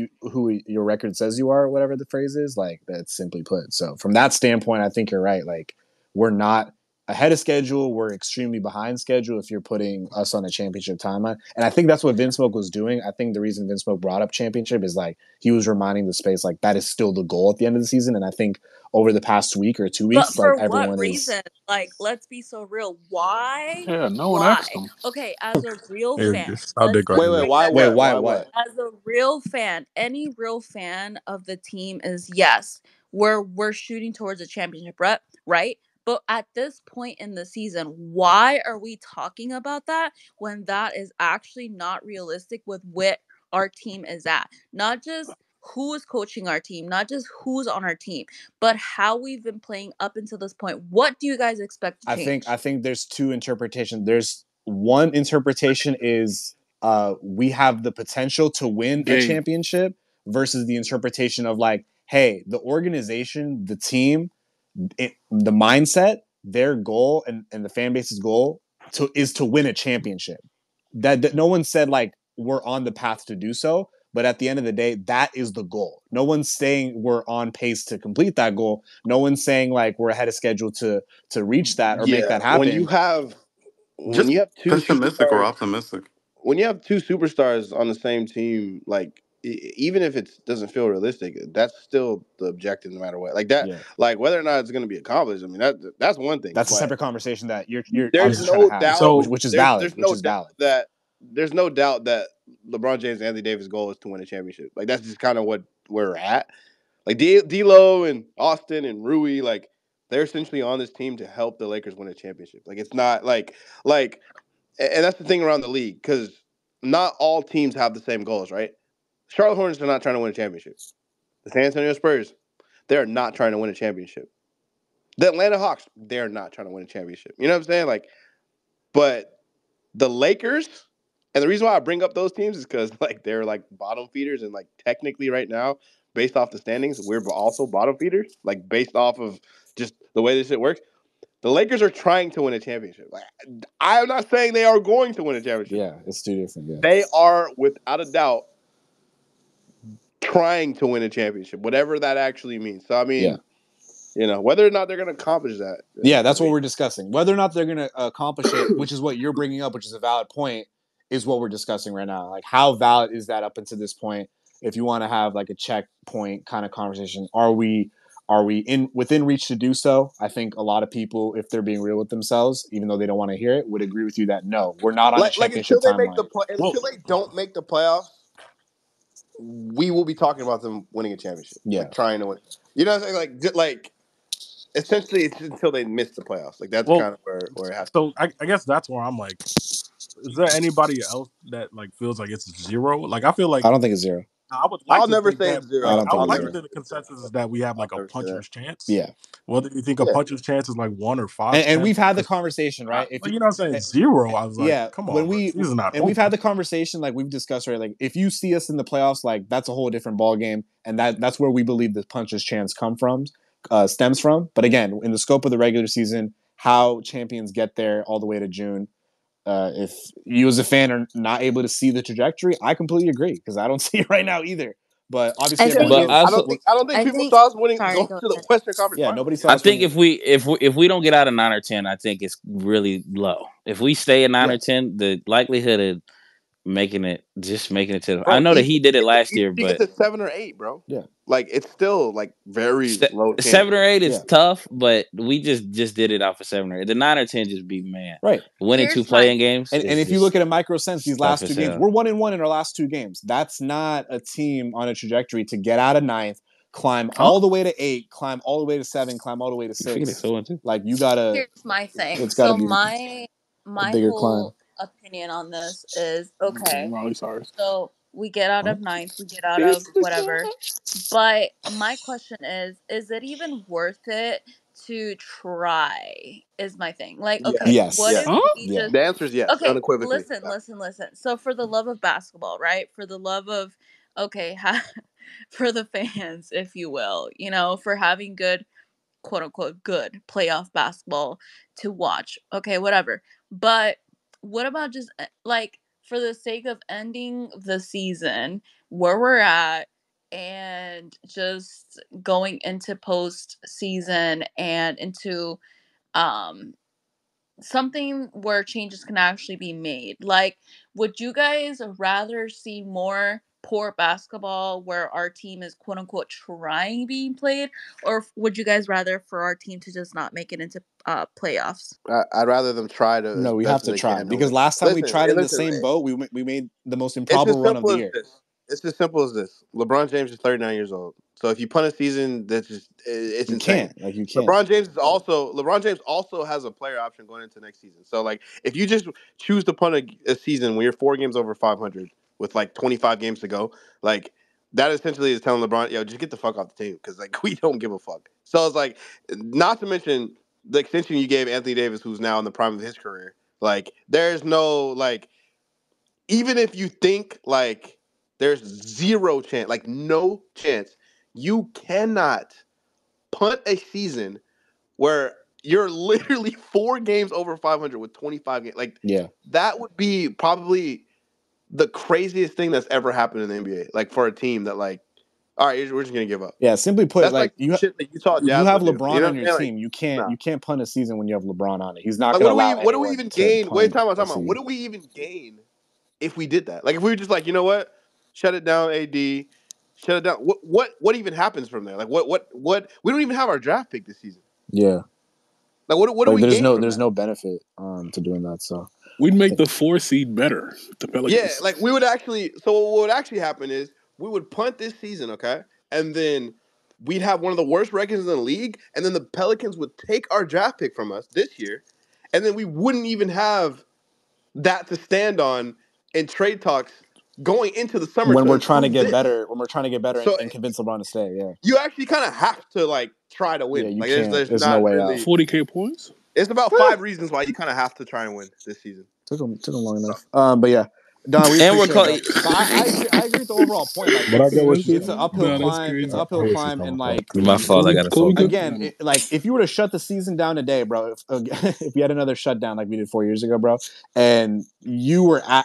your record says you are, whatever the phrase is, like that's simply put. So from that standpoint, I think you're right. Like we're not ahead of schedule. We're extremely behind schedule if you're putting us on a championship timeline. And I think that's what Vince Smoke was doing. I think the reason Vince Smoke brought up championship is like he was reminding the space like that is still the goal at the end of the season. And I think over the past week or 2 weeks, But for like everyone what reason? Like, let's be so real. Why? Yeah, no one Why? asked them. Okay, as a real Hey, fan, I'll let's dig right just in. wait, break why? that wait, down. what? As a real fan, any real fan of the team is yes, we're shooting towards a championship, right? But at this point in the season, why are we talking about that when that is actually not realistic with what our team is at? Not just who is coaching our team, not just who's on our team, but how we've been playing up until this point. What do you guys expect to change? I think there's two interpretations. There's one interpretation is we have the potential to win a championship versus the interpretation of like, hey, the organization, the team, the mindset, their goal and the fan base's goal is to win a championship. That no one said like we're on the path to do so, but at the end of the day, that is the goal. No one's saying we're on pace to complete that goal. No one's saying like we're ahead of schedule to reach that or make that happen. When you have two pessimistic or superstars, optimistic. when you have two superstars on the same team, like even if it doesn't feel realistic, that's still the objective, no matter what. Like that, like whether or not it's going to be accomplished. I mean, that's one thing. That's a separate conversation that you're there's obviously no trying to have, doubt, which is valid. There's no doubt that LeBron James and Anthony Davis' goal is to win a championship. Like that's just kind of where we're at. Like D'Lo and Austin and Rui, like they're essentially on this team to help the Lakers win a championship. Like it's not like, and that's the thing around the league because not all teams have the same goals, right? Charlotte Hornets are not trying to win a championship. The San Antonio Spurs, they're not trying to win a championship. The Atlanta Hawks, they're not trying to win a championship. You know what I'm saying? Like, but the Lakers, and the reason why I bring up those teams is because like they're like bottom feeders, and like technically right now, based off the standings, we're also bottom feeders. Like based off of just the way this shit works, the Lakers are trying to win a championship. Like I'm not saying they are going to win a championship. Yeah, it's two different. Yeah. They are without a doubt trying to win a championship, whatever that actually means. So I mean. You know, whether or not they're going to accomplish that. Yeah, that's what we're discussing. Whether or not they're going to accomplish it, which is what you're bringing up, which is a valid point, is what we're discussing right now. Like, how valid is that up until this point? If you want to have like a checkpoint kind of conversation, are we within reach to do so? I think a lot of people, if they're being real with themselves, even though they don't want to hear it, would agree with you that no, we're not on a championship timeline. Until they don't make the playoffs, we will be talking about them winning a championship. Yeah, like, trying to win. You know what I'm saying? Like. Essentially, it's until they miss the playoffs. Like that's kind of where it has. So I guess that's where I'm like, is there anybody else that like feels like it's zero? Like I feel like I don't think it's zero. I would like I'll to never think say that, it's zero. I would like to think the consensus is that we have like a puncher's chance. Yeah. Whether you think a puncher's chance is like 1 or 5, and we've had the conversation, right? If you know what I'm saying, zero. I was like, yeah, come on, this is not. And we've had the conversation, like we've discussed, right? Like if you see us in the playoffs, like that's a whole different ball game, and that's where we believe the puncher's chance stems from. But again, in the scope of the regular season, how champions get there all the way to June. If you as a fan are not able to see the trajectory, I completely agree because I don't see it right now either. But obviously, I don't think people saw us winning going to the Western Conference. Yeah, nobody saw. I think if we don't get out of 9 or 10, I think it's really low. If we stay at 9 or 10, the likelihood of making it to. Bro, I know that he did it last year, but it's 7 or 8, bro. Yeah, like it's still like very low. 7 or 8 is tough, but we just did it off of 7 or 8. The 9 or 10 just be right. Winning 2 playing games, and if you look at a micro sense, these last 2 games, we're 1-1 in our last 2 games. That's not a team on a trajectory to get out of 9th, climb all the way to 8, climb all the way to 7, climb all the way to 6. Like you gotta. Here's my thing. It's gotta be my bigger whole climb. opinion on this is okay. Sorry. So we get out of 9th, we get out of whatever. But my question is it even worth it to try? Is my thing. Like, okay, yes. what if we just the answer is yes. Okay, unequivocally. listen. So for the love of basketball, right? For the love of for the fans, if you will, you know, for having good, quote unquote, good playoff basketball to watch. Okay, whatever. But what about just like for the sake of ending the season where we're at and just going into postseason and into something where changes can actually be made? Like, would you guys rather see more poor basketball where our team is quote unquote trying being played, or would you guys rather for our team to just not make it into playoffs? I'd rather them try to. No, we have to try because last time we tried in the same boat, we made the most improbable run of the year. It's as simple as this. LeBron James is 39 years old. So if you punt a season, that's just it's insane. You can't. LeBron James also has a player option going into next season. So like if you just choose to punt a season when you're 4 games over 500 with like 25 games to go, like that essentially is telling LeBron, yo, just get the fuck off the team because like we don't give a fuck. So it's like, not to mention the extension you gave Anthony Davis, who's now in the prime of his career. Like there's no like. even if you think like there's zero chance, like no chance, you cannot punt a season where you're literally 4 games over 500 with 25 games. Like, Yeah. that would be probably the craziest thing that's ever happened in the NBA. Like, for a team that, like, all right, we're just gonna give up. Yeah, simply put, That's like like shit that Utah you Jazz have would do. You LeBron know on what I'm your saying? Like, team. nah. You can't punt a season when you have LeBron on it. He's not Like, going to allow what do we anyone even to gain? Wait, punt time a out. What season. do we even gain if we did that? Like, if we were just like, you know what, shut it down, AD, shut it down. What even happens from there? Like, what? We don't even have our draft pick this season. Yeah. Like, what do Like we gain from there's that? no benefit to doing that. So We'd make the 4 seed better. The Yeah, Pelicans. like we would actually. So what would actually happen is we would punt this season, okay, and then we'd have one of the worst records in the league, and then the Pelicans would take our draft pick from us this year, and then we wouldn't even have that to stand on in trade talks going into the summer when to we're trying to improve get this. better, So and convince LeBron to stay, yeah, you actually kind of have to like try to yeah, win. you Like can't. there's There's no not way out. really. 40K points? It's about 5 reasons why you kind of have to try and win this season. Took him long So. enough. But yeah, Don, we And we're appreciate it, call bro. But I agree. I agree with the overall point. Like But I get what it's an you. uphill That's climb. crazy. It's an I uphill hear where you're climb, and coming from. like my fault. I got to Chloe, focus. again, like if you were to shut the season down today, bro, if we had another shutdown like we did 4 years ago, bro, and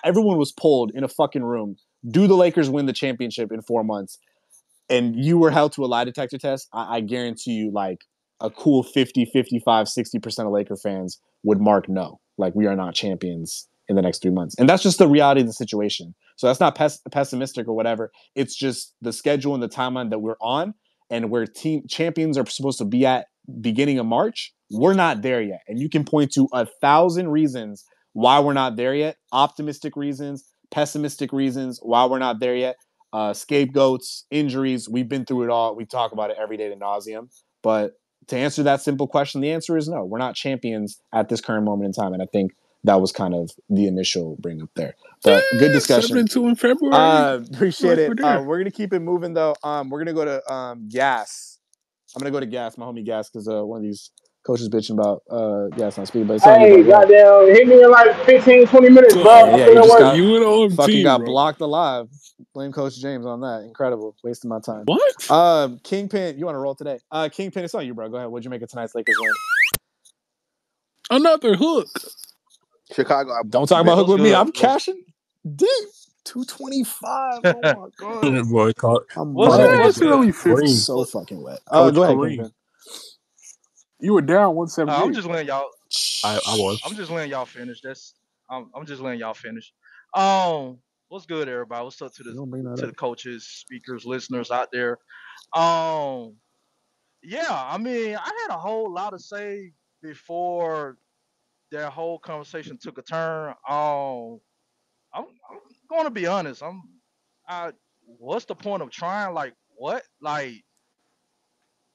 everyone was pulled in a fucking room. Do the Lakers win the championship in 4 months? And you were held to a lie detector test, I guarantee you, like a cool 50, 55, 60% of Laker fans would mark no. Like, we are not champions in the next 3 months. And that's just the reality of the situation. So that's not pessimistic or whatever. It's just the schedule and the timeline that we're on and where team champions are supposed to be at beginning of March. We're not there yet. And you can point to 1,000 reasons why we're not there yet. Optimistic reasons, pessimistic reasons why we're not there yet. Scapegoats, injuries. We've been through it all. We talk about it every day to nauseum. But to answer that simple question, the answer is no. We're not champions at this current moment in time. And I think that was kind of the initial bring up there. But good discussion. 7-2 in February. Appreciate Right, it. we're there. We're gonna keep it moving though. We're gonna go to Gas. I'm gonna go to Gas, my homie Gas, because one of these coaches bitching about Gas on speed. But it's on you, Hey, bro. Go ahead. goddamn, hit me in like 15, 20 minutes, bro. And I'm yeah, still he at just work. got You and fucking OMT, got bro. blocked alive. Blame Coach James on that. Incredible. Wasting my time. What? Kingpin, you want to roll today? Kingpin, it's on you, bro. Go ahead. What'd you make of tonight's Lakers win? Another hook. Chicago, I Don't blocked talk you, about bitch. hook What's with me. good? I'm cashing deep. 225. Oh my god. Boy, I'm What's call wet. that what's It's nigga good? only 50. Green. So What, fucking wet. Coach Go ahead, Kareem. Kingpin. You were down I'm 178. just letting y'all. I I'm was. just letting y'all finish. I'm just letting y'all finish. Um, what's good, everybody? What's up to You gonna bring that the up? coaches, speakers, listeners out there? Um, yeah. I mean, I had a whole lot to say before that whole conversation took a turn. I'm going to be honest. I. What's the point of trying? Like what? Like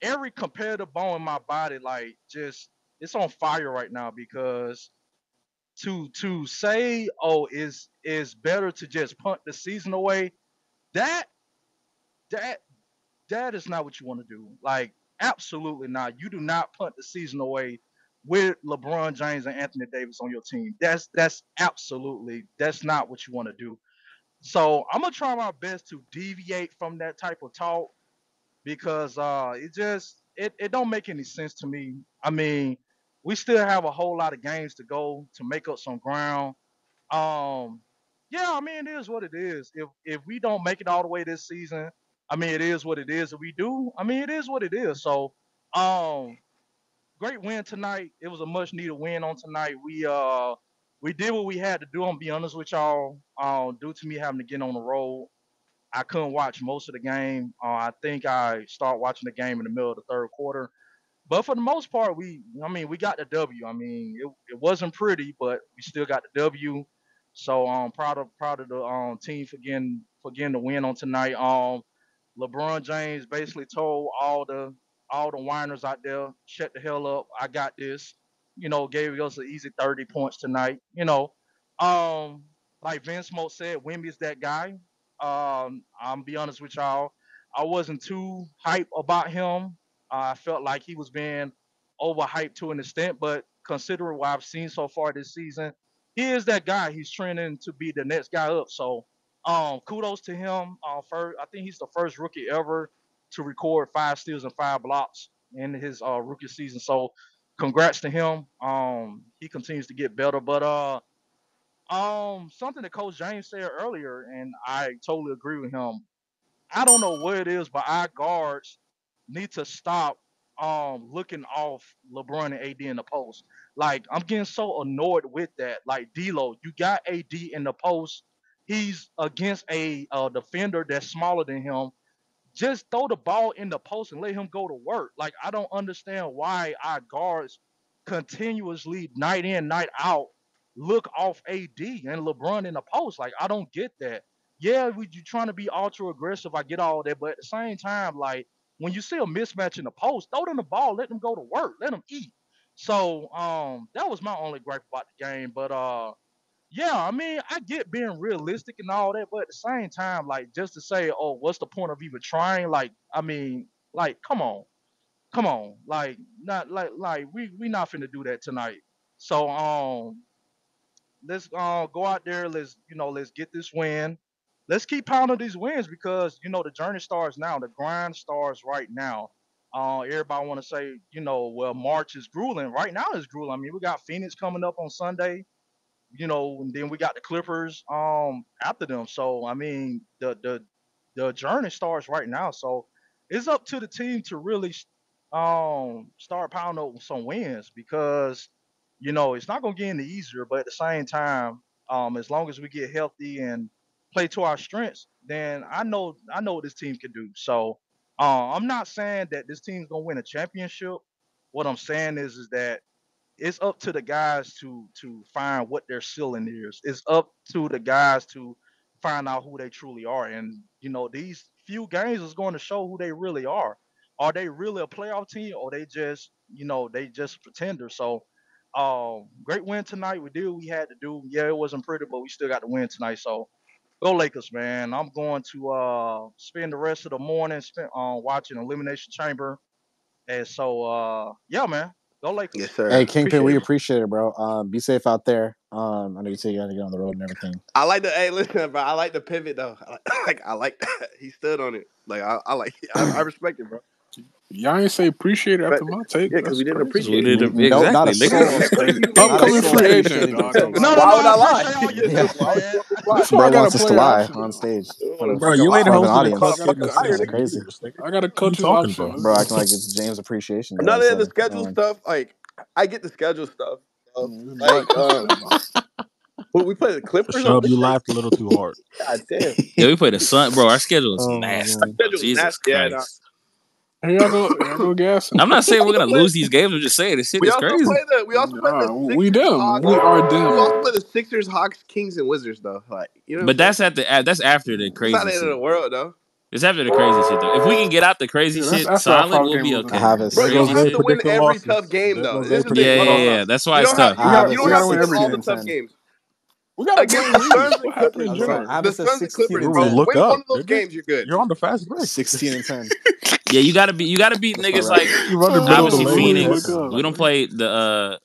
every competitive bone in my body, like just it's on fire right now because to say is better to just punt the season away, that that that is not what you want to do. Like absolutely not. You do not punt the season away with LeBron James and Anthony Davis on your team. That's not what you want to do. So I'm gonna try my best to deviate from that type of talk because it don't make any sense to me. I mean, we still have a whole lot of games to go to make up some ground. Um, yeah, I mean, it is what it is. If we don't make it all the way this season, I mean, it is what it is. If we do, I mean, it is what it is. So, um, great win tonight. It was a much needed win on tonight. We did what we had to do. I'm gonna be honest with y'all. Due to me having to get on the road, I couldn't watch most of the game. I think I started watching the game in the middle of the third quarter. But for the most part, we got the W. I mean, it wasn't pretty, but we still got the W. So I'm proud of the team for getting the win on tonight. LeBron James basically told all the whiners out there, shut the hell up. I got this. Gave us an easy 30 points tonight. Um, like Vince Smoke said, Wimby's that guy. I'm be honest with y'all. I wasn't too hype about him. I felt like he was being overhyped to an extent, but considering what I've seen so far this season, he is that guy. He's training to be the next guy up. So, kudos to him. First, I think he's the first rookie ever to record 5 steals and 5 blocks in his rookie season. So, congrats to him. He continues to get better. But something that Coach James said earlier, and I totally agree with him. I don't know what it is, but our guards need to stop looking off LeBron and AD in the post. Like I'm getting so annoyed with that. Like D'Lo, you got AD in the post. He's against a defender that's smaller than him. Just throw the ball in the post and let him go to work. Like I don't understand why our guards continuously night in, night out look off AD and LeBron in the post. Like I don't get that. Yeah, you trying to be ultra aggressive. I get all that, but at the same time, like when you see a mismatch in the post, throw them the ball, let them go to work, let them eat. So that was my only gripe about the game. But yeah, I mean, I get being realistic and all that, but at the same time, like just to say, oh, what's the point of even trying? Like, I mean, like, come on, like, not like we not finna do that tonight. So let's go out there. Let's get this win. Let's keep pounding these wins because the journey starts now. The grind starts right now. Everybody want to say, well, March is grueling. Right now it's grueling. I mean, we got Phoenix coming up on Sunday, and then we got the Clippers after them. So I mean, the journey starts right now. So it's up to the team to really start pounding up some wins because it's not gonna get any easier. But at the same time, as long as we get healthy and play to our strengths, then I know what this team can do. So I'm not saying that this team's gonna win a championship. What I'm saying is that it's up to the guys to find what their ceiling is. It's up to the guys to find out who they truly are. And these few games is going to show who they really are. Are they really a playoff team or they just pretenders? So great win tonight. We did what we had to do. Yeah, it wasn't pretty, but we still got the win tonight. So go Lakers, man. I'm going to spend the rest of the morning spent watching Elimination Chamber. And so yeah, man. Go Yes, Lakers. sir. Hey, Kingpin, we Appreciate it. appreciate it, bro. Be safe out there. I know you say you got to get on the road and everything. I like the hey, listen, bro. I like the pivot though. I like that. He stood on it. Like I like. I respect it, bro. Y'all ain't say appreciate it But after my take. yeah, because That's we didn't crazy. We appreciate it. did No, not exactly. a Nigga. soul. Not a Upcoming soul free agent, appreciated your dog. I'm takes. No, not. no, Why no. would I I lie? appreciate all your Yeah, takes, man. That's why bro I got a wants us to player lie option. on stage in front Bro, of you ain't an hosted a audience. club I got fitness a, This in is crazy, years, nigga. I got a What you coach's talking option. about? bro. Let's Acting like it's James Appreciation Day. None of the So, schedule stuff. Like I get the schedule stuff. go. Bro. Black Like people. we play the Clippers on Shub, you Monday. laughed a little too hard. God damn, Yeah, we play the Sun, bro. Our schedule is oh my nasty, god. bro. schedule is Jesus nasty. Yeah, no. Christ. Here y'all go gassing. I'm not saying we're Also gonna play. lose these games. I'm just saying this shit We is also crazy. play the. We also play the Nah, we Sixers, them. Hawks. We are We also them. play the Sixers, Hawks, Kings, and Wizards though. Like you know what But I'm saying? that's after the It's not crazy the end of shit. the world though. It's after the crazy shit though. If we can get out the crazy Yeah, that's shit after our solid, five we'll game be losing I okay. have But it. the Bro, There you goes don't crazy have Zay to shit. win predicting every tough losses. game There though. goes This Zay is the Yeah, thing. predicting Hold yeah, on. yeah. losses. That's why it's tough. We got You we don't gotta have Havis to win is win every all the game. 16 and tough 10. games We gotta against win the at Suns least. and What happened Clippers, in I'm bro. sorry. January? The Havis says Suns and 16 Clippers, and Ooh, bro. 10. look Win one up, of those nigga. games, you're good. You're on the fast break. 16 and 10. Yeah, you gotta beat That's niggas my like record. You run the middle of the obviously lane Let with me look Phoenix. Texas, up. We my don't nigga. play the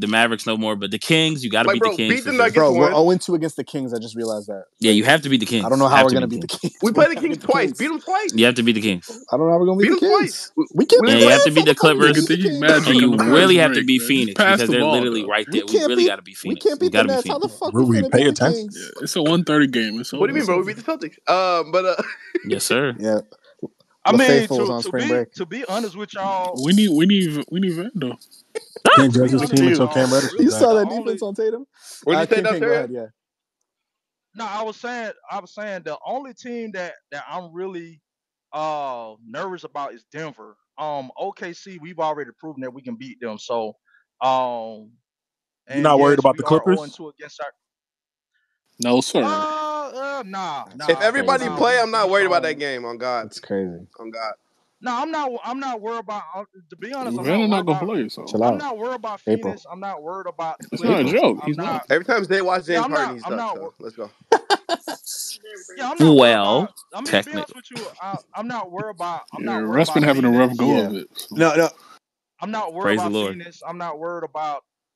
Mavericks no more, but the Kings, you gotta Like, beat the bro, Kings beat for the sure. Nuggets Bro, we're one. 0-2 against the Kings. I just realized that. Yeah, Like, you have to beat the I don't Kings. know how Have we're to gonna beat beat the the Kings. Kings. We We play the gotta Kings beat the twice. Beat Kings. them twice. You have to beat the Kings. I don't know how we're gonna beat Beat the them twice. Kings. We can't We beat And didn't you play have to the beat Kings. the That's how we gonna Nigga beat Clippers. the think he Kings. And magic on you the fast really have to break, beat man. Just Phoenix pass because the they're ball, literally dog. right We there. We can't really beat. got to beat We Phoenix. can't We beat the got to beat Nets. How the Phoenix. fuck we Rui, finna pay beat the attention. Yeah, Kings? it's a 130 game. It's What do over. you mean, It's bro? over. We beat the Celtics. But Yes, sir. Yeah, I mean, LaFaithful was on to spring be break. to be honest with y'all, We need Vando. Can't to judge be his honest team with until Still. Cam y'all, Reddish is You really back. saw the that defense only on Tatum. what'd you say, Kingpin, go Dr. ahead. Yeah, no, I was saying the only team that I'm really nervous about is Denver. OKC, we've already proven that we can beat them. So um You and not worried yes, about we the are 0 Clippers? 2 against our No, sir. nah, that's If nah, everybody crazy. nah. play, I'm We not worried about that strong. game. On God. That's crazy. On God. No, I'm not worried about. To be honest, I'm not Vando worried not gonna about. play, so Chill I'm out. not worried about April. Phoenix. I'm not worried about the it's not a April. Clippers. joke. I'm He's not. not. Every time they watch Yeah, James I'm Harden, not. he I'm sucks. not. So let's go. Yeah, I'm not worried about. Well, I mean, to be honest technically. with you, I'm not worried about. I'm Yeah, not worried Russ been about having a rough Phoenix. go Yeah. of it. So. No, no. I'm not worried Praise the about Lord. Phoenix. I'm not worried about.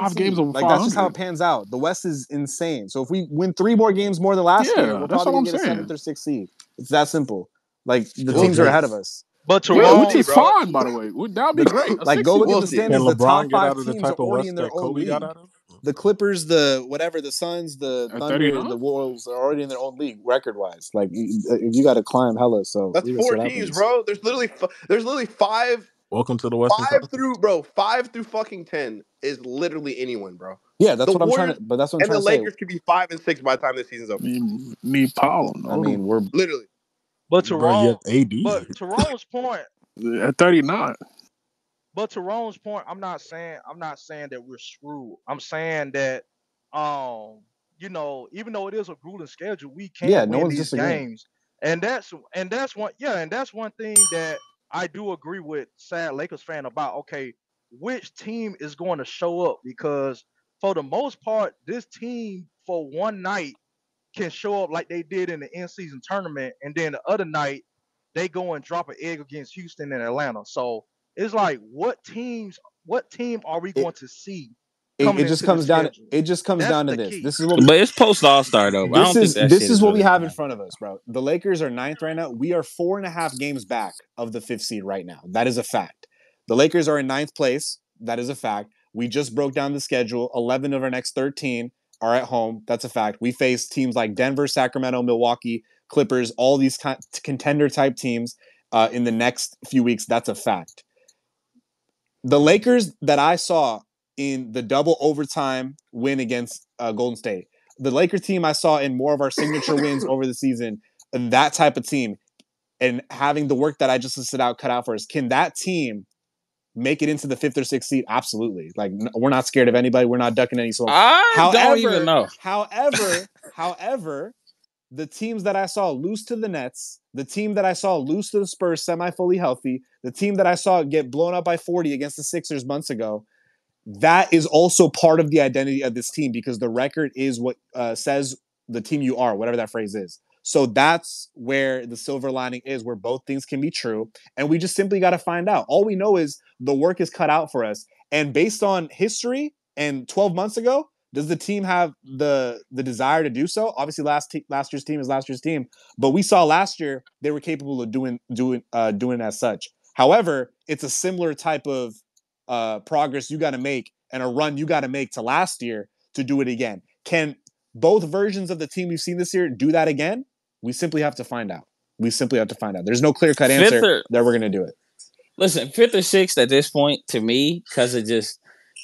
5 seed. games over Like that's just how 500. it pans out. The West is insane. So if we win 3 more games more than last year, Yeah, we're that's probably what gonna I'm get a saying. 7th or 6th seed. It's that simple. Like the Well, teams are ahead of that's- us. But Yeah, which see, is Tyrone, bro. fine, by the way. That'd be great. A Like, 6 go seed look would at We'll the be see. good. standings. Can The LeBron top get five out of the teams are type of already in West their that own Kobe got league. out of? The Clippers, the whatever, the Suns, the At Thunder, 39? the Wolves are already in their own league record wise. Like you got to climb hella. So That's we gonna see 4 what teams, happens. bro. There's literally Welcome to the Western Conference. five through fucking 10 is literally anyone, bro. Yeah, that's The what I'm trying Warriors to. But that's what I'm and trying the to say. Lakers could be 5 and 6 by the time this season's over. Need Paul. I mean, we're Literally. but Bro, you Tyrone, have AD. but Tyrone's point. At 39. But Tyrone's point, I'm not saying that we're screwed. I'm saying that, even though it is a grueling schedule, we yeah. can No win one's these disagreeing. games, and that's one thing that I do agree with sad Lakers fan about. Okay, which team is going to show up? Because for the most part, this team for one night can show up like they did in the in-season tournament, and then the other night they go and drop an egg against Houston and Atlanta. So it's like, what team are we It going to see it coming just into the comes down. schedule? It just comes That's down to the this. key. This is what But it's post All Star though. I don't think that this shit is is what we really have in gonna front of us, bro. The Lakers are ninth right now. We are 4.5 games back of the fifth seed right now. That is a fact. The Lakers are in ninth place. That is a fact. We just broke down the schedule. 11 of our next 13 are at home. That's a fact. We face teams like Denver, Sacramento, Milwaukee, Clippers, all these contender type teams in the next few weeks. That's a fact. The Lakers that I saw in the double overtime win against Golden State, the Lakers team I saw in more of our signature wins over the season, and that type of team, and having the work that I just listed out cut out for us, can that team make it into the fifth or sixth seed? Absolutely. Like, we're not scared of anybody. We're not ducking any storm. I don't even know. However, the teams that I saw lose to the Nets, the team that I saw lose to the Spurs semi-fully healthy, the team that I saw get blown up by 40 against the Sixers months ago, that is also part of the identity of this team because the record is what says the team you are, whatever that phrase is. So that's where the silver lining is, where both things can be true. And we just simply got to find out. All we know is the work is cut out for us. And based on history and 12 months ago, does the team have the desire to do so? Obviously, last year's team is last year's team, but we saw last year they were capable of doing as such. However, it's a similar type of progress you got to make and a run you got to make to last year to do it again. Can both versions of the team we've seen this year do that again? We simply have to find out. There's no clear cut answer that we're going to do it. Listen, fifth or sixth at this point, to me, because of just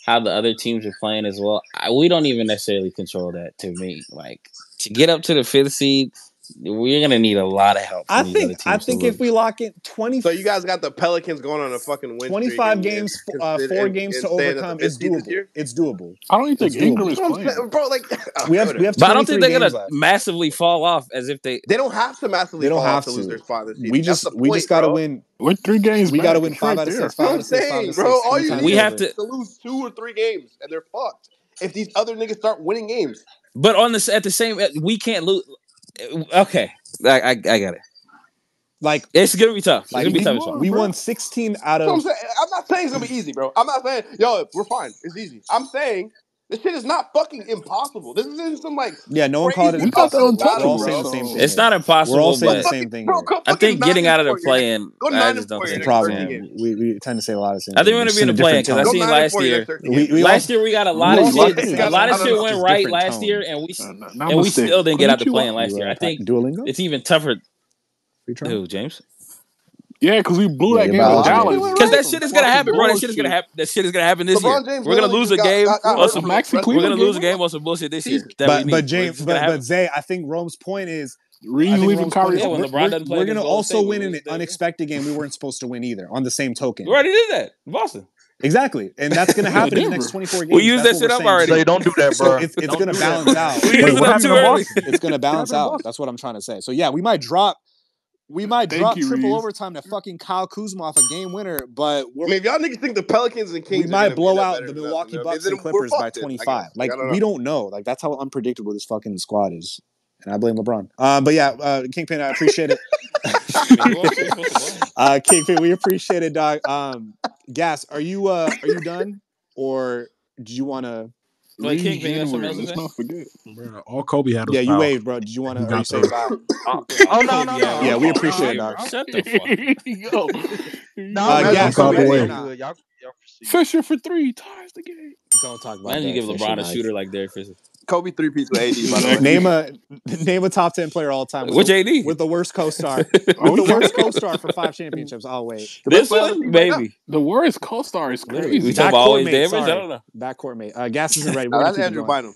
how the other teams are playing as well, we don't even necessarily control that. To me, like to get up to the fifth seed, we're gonna need a lot of help from these other teams. I think if we lock in 20, So you guys got the Pelicans going on a fucking win streak 25 and, games, and, 4 games to staying at the overcome, it's fifth seed this doable. year? It's doable. I don't even think It's Ingram doable. is That's what I'm playing. saying, bro. Like, We have but I don't think 23 they're games gonna left. massively fall off as if they. They don't have to massively They don't fall off have to lose their to. spot in the season. We That's just the point, got to bro. win. We're 3 games We back. got to win It's 5 right out of there. 6, You know 5 what out I'm of 6, 5 out saying, of bro? 6. All you 20 need times We have over. to, to lose 2 or 3 games, and they're fucked. If these other niggas start winning games, but on this at the same, we can't lose. Okay, I got it. Like It's gonna be tough. It's gonna be we tough as fuck. we won 16 out that's what I'm of. saying. I'm not saying it's gonna be easy, bro. I'm not saying, yo, we're fine. It's easy. I'm saying this shit is not fucking impossible. This isn't some like Yeah, no one called it crazy We thought they were uphill impossible. We're battle, all untouchable. saying bro. the same So thing It's here. not We're all impossible, saying Go the but same fucking, thing bro. here. Go I fucking think getting 9 out and of the 4. You're play-in, go I 9 just and don't 4 think your That's the it's next gonna 13 problem. happen. games. We tend to say a lot of same I think things. we're We're gonna just be in in a the play-in different because I Go tone. seen 9 and last 4 your year. next 13 games. We all Last year we got a you lot of was shit. lucky. A lot of I don't shit know. went just right different last year, tones. and Not we mistake. still didn't get out the Konnichiwa. play-in last year. I think Duolingo? it's even tougher. Free trial? Who, James? Yeah, because we blew Yeah, that your game A with lot of biology shit Dallas. went major. Because right. that Some shit is gonna fucking happen, bro. That shit is gonna bullshit. happen. That shit is gonna happen this year. LeBron James We're gonna literally lose just a game got on hurt A some. for the Maxi rest of We're the gonna Cleveland lose game, a bro. game on some bullshit this year season. that we But need. James, It's gonna happen. Zay, I think Rome's point is Reeves leaving Kyrie Yeah, when open. LeBron doesn't play we're against gonna Golden also State, we win lose an the game. unexpected game we weren't supposed to win either. On the same We token, already did that in Boston. exactly, and that's gonna Yeah, happen in the next Denver. 24 We games. used That's that what shit we're up saying already. too. Zay, don't do that, So bro. it's Don't gonna do that, balance man. out. We Wait, used what it up happened too in early. Boston? It's gonna What balance happened in out. Boston? That's what I'm trying to say. So yeah, we might drop Thank you, triple Reeves. overtime to fucking Kyle Kuzma off a game winner, but I mean, if y'all niggas think the Pelicans and we Kings are might gonna blow end up out better the than us, Milwaukee Bucks then and we're Clippers by fucked. Then I 25. guess. Like, Like, I don't we know. don't know. Like, that's how unpredictable this fucking squad is. And I blame LeBron. But yeah, Kingpin, I appreciate it. Kingpin, we appreciate it, dog. Gas, are you done, or do you want to? Wait, League Kingpin, you got something January. else to Let's say? not forget. Bro, all Kobe had was Yeah, you foul. waved, bro. Did you want to? He Are you got saying through. bye? Oh, Oh no, Kobe no, had Yeah, no. we one. appreciate it, I'm, dog. I'm, Shut the fuck. Yo. no, Gas, Magic He called Kobe the was wave. good. Y'all proceed. Fisher for 3 ties the game. Don't talk about Imagine you Derek give Fisher, LeBron a dog. shooter like Derek Fisher. Kobe 3-piece with AD, by the way. Exactly. Name a top 10 player all time Which AD? with the worst co-star. Are With we the worst counting? co-star for 5 championships. I'll wait. The best This player on the one? team right now. Maybe. The worst co-star is Literally. We crazy. talking about Backcourt always mate, damage? I sorry. don't know. Backcourt mate. Gas isn't ready. Now We're going that's to keep it Andrew going. Bynum.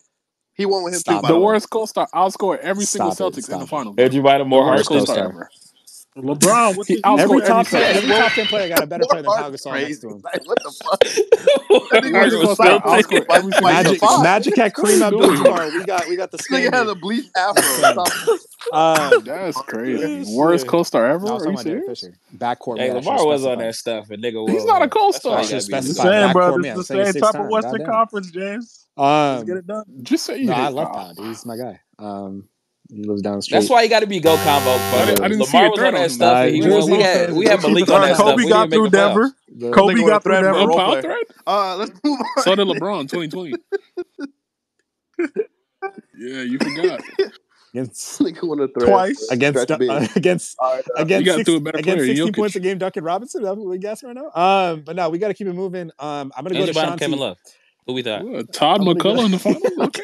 He won with him Stop too, by The the way. worst co-star outscored every single Stop it. Celtics in the Stop it. finals. bro. Andrew Bynum The more worst heart co-star co-star. ever. LeBron, what's He his outscored Every every every Celtics. top 10 player got a better player than Pau Hard is Gasol next crazy. to him. Like, what the fuck? That nigga Worst was was co-star filthy. outscored every single Magic Celtics. Magic had What are Kareem we doing here? Abdul-Jabbar. We got the This nigga has Spaniard. a bleached afro. Son. Stop. That's crazy. This Worst shit. co-star No, I ever? was Are talking you about Derek serious? Fisher. Backcourt Hey, man. I should Lamar was on specify. that stuff, and nigga He's Will. not a That's why co-star. I he should got beat in the specify. saying, bro, Backcourt this man. is I'm the saying it same 6 type of times. Western Goddamn. Conference, James. Let's get it done. Just say you No, I hate love Kyle. Todd. He's my guy. He lives down the street. That's why you got to be go combo. I didn't see Lamar a was threat on on that him though. stuff, and he Jersey won. We Bowl had fans we are had gonna keep Malik it on that combo. stuff. Kobe We got didn't make through the playoffs. Denver. Nigga Kobe want a got through thread for Denver. No role Powell play. threat? Let's move on. So did LeBron 2020. Yeah, you forgot. Against Nigga want a thread for Twice. against stretch big. against All right, You got through a better player, 16 Jokic. points a game, Duncan Robinson. That's what we guess right now. But no, we got to keep it moving. I'm gonna go Andrew to Bynum, Kevin Shanti. Love. Who we thought? What, Todd I'm gonna go McCullough in the to finals? Okay.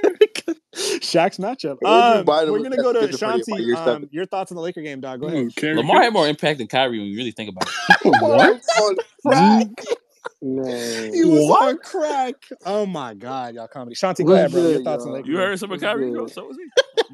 Shaq's matchup. Andrew Bynum We're was gonna at go to schizophrenia by Shanti. year 7. Your thoughts on the Laker game, dog. Go ahead. Oh, Kerry Lamar had Kittles? more impact than Kyrie when you really think about it. What? on crack. Man, He was What? on crack. Oh my god, y'all comedy. Shanti, go what's ahead, bro. Your good, thoughts on the y'all? Laker You game. heard some of What's Kyrie, bro? good? So was he.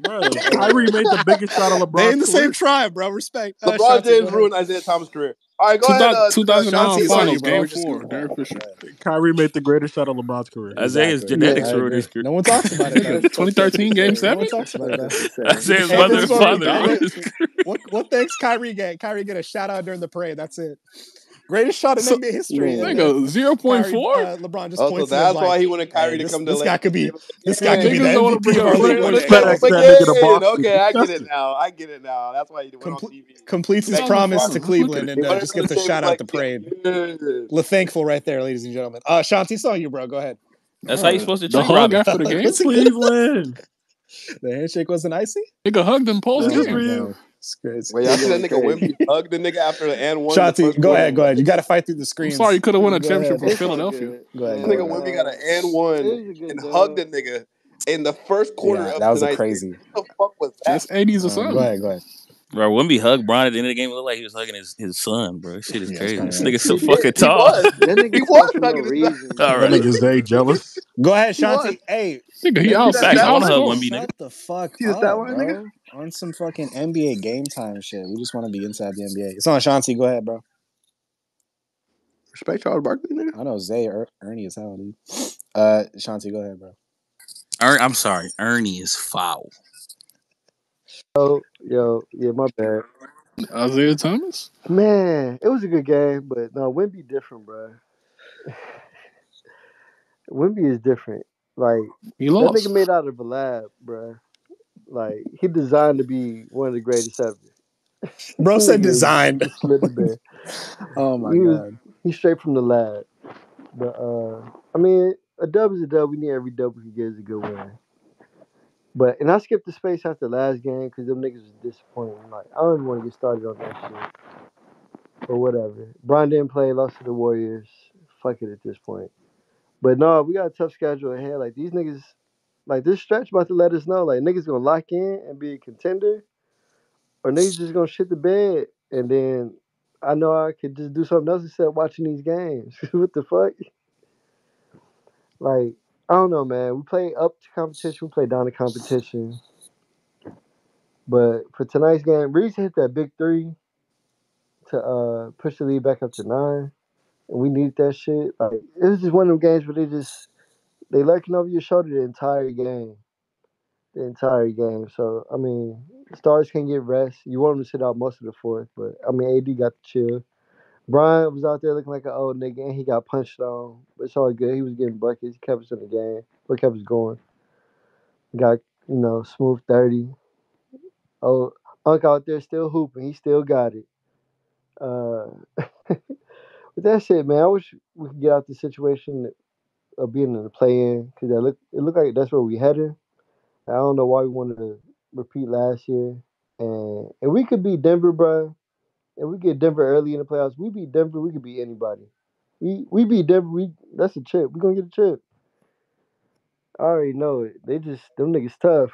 Bro, Kyrie made the biggest shot of They in LeBron's the same career. tribe, bro. Respect. LeBron Shanti, James go ahead. ruined Isaiah Thomas' career. All right, go ahead. 2009 Shanti, it's on you, finals, bro. game We're just 4. gonna- Derek Fisher. Kyrie made the greatest shot of LeBron's career. Isaiah's Exactly. genetics I ruined agree. his career. No one talks about it though. 2013 game No 7? one talks about it That's though. insane. Isaiah's Hey, mother this and is what we father got. ruined his career. What thanks Kyrie get? Kyrie get a shout out during the parade. That's it. Greatest shot in So- NBA history. Man. And Nigga, then 0.4? LeBron just Oh, so points to him that's like, why he wanted Kyrie hey, to come to this the guy Lakers. could be Yeah. the Niggas don't wanna MVP bring of up our Fred league one Let's day. go. FedEx that nigga to Again. Boston. Okay, I get Disgusting. it now. I get it now. That's why he went on TV. Completes his 2000 promise finals. to Let's look at Cleveland it. and They wanted just him gets to a say, shout out like, the parade. yeah. Le thankful right there, ladies and gentlemen. Shanti, it's on you, bro. Go ahead. That's how you supposed to The treat hug Robin. after the game? What's it- Cleveland. The handshake wasn't icy? Nigga hugged him post This is game. for you. God. It's crazy. Wait, y'all see that nigga Going Wimby hug the nigga after the and one in the Shanti, first go quarter? ahead. Go ahead. You got to fight through the I'm screens. sorry you could have won a Go championship ahead. for It's all Philadelphia. good. Go ahead. This Go nigga ahead. Wimby got an and It one was a good and hugged dub. the nigga in the first quarter Yeah, of that was a tonight's crazy. game. What the fuck was that? That's 80s or Go something. ahead. Go ahead. Bro, Wimby hugged Bron at the end of the game. It looked like he was hugging his son, bro. This shit is Yeah, it's crazy. kinda This sad. nigga's so He fucking did. He tall. was. That He nigga was tall for no hugging his son. reason. All That right. nigga Zay jealous. Go ahead, He was. Shanti. Hey, Nigga, he Did you see that Facts. I stat want to line? hug outscored. Wimby, nigga. shut the fuck See the stat up, line, nigga? bro. On some fucking NBA game time shit. We just want to be inside the NBA. It's on Shanti. Go ahead, bro. Respect Charles Barkley, nigga. I know Zay Ernie is how, dude. Shanti, go ahead, bro. I'm sorry. Ernie is foul. Yeah, my bad. Isaiah Thomas? Man, it was a good game, but no, Wimby different, bro. Wimby is different. Like He that lost. nigga made out of a lab, bro. Like he designed to be one of the greatest ever. Bro said Nigga is designed. a Slither bear. Oh my He was god. he's straight from the lab. But I mean, a dub is a dub. We need every dub we can get is a good win. But and I skipped the space after last game because them niggas was disappointing. Like I don't even want to get started on that shit. But whatever. Bron didn't play, lost to the Warriors. Fuck it at this point. But no, we got a tough schedule ahead. Like these niggas, like this stretch about to let us know, like niggas gonna lock in and be a contender, or niggas just gonna shit the bed, and then I know I could just do something else instead of watching these games. What the fuck? Like I don't know, man. We play up to competition, we play down to competition. But for tonight's game, Reese hit that big three to push the lead back up to 9, and we need that shit. Like it was just one of them games where they lurking over your shoulder the entire game. The entire game. So I mean, stars can get rest. You want them to sit out most of the fourth, but I mean, AD got the chill. Brian was out there looking like an old nigga, and he got punched on. But it's all good. He was getting buckets. He kept us in the game. But kept us going. Got smooth 30. Oh, Unc out there still hooping. He still got it. Uh, but that's it, man. I wish we could get out the situation of being in the play-in because it looked like that's where we headed. I don't know why we wanted to repeat last year, and we could beat Denver, bro. And we get Denver early in the playoffs. We beat Denver, we could beat anybody. We beat Denver. That's a chip. We gonna get a chip. I already know it. They just them niggas tough.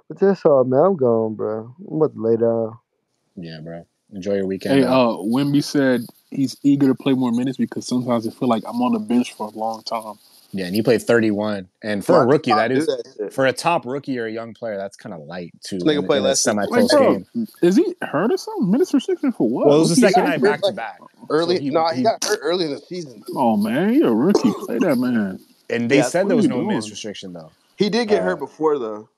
But that's all, man. I'm gone, bro. I'm about to lay down. Yeah, bro. Enjoy your weekend. Hey, Wimby said he's eager to play more minutes because sometimes I feel like I'm on the bench for a long time. Yeah, and he played 31. And for Why a does rookie, Todd that do is that shit? for a top rookie or a young player, that's kind of light too This nigga play in a less than semi-close Bro, game. is he hurt or something? Minutes restriction for what? Well, it was the Rookie He second got night season? hurt back to like back. So early. No, he he got hurt early in the season. Come on, man. You're a rookie. Play that man. and they Yeah, said What there are was you no minutes doing? restriction though. he did get hurt before though.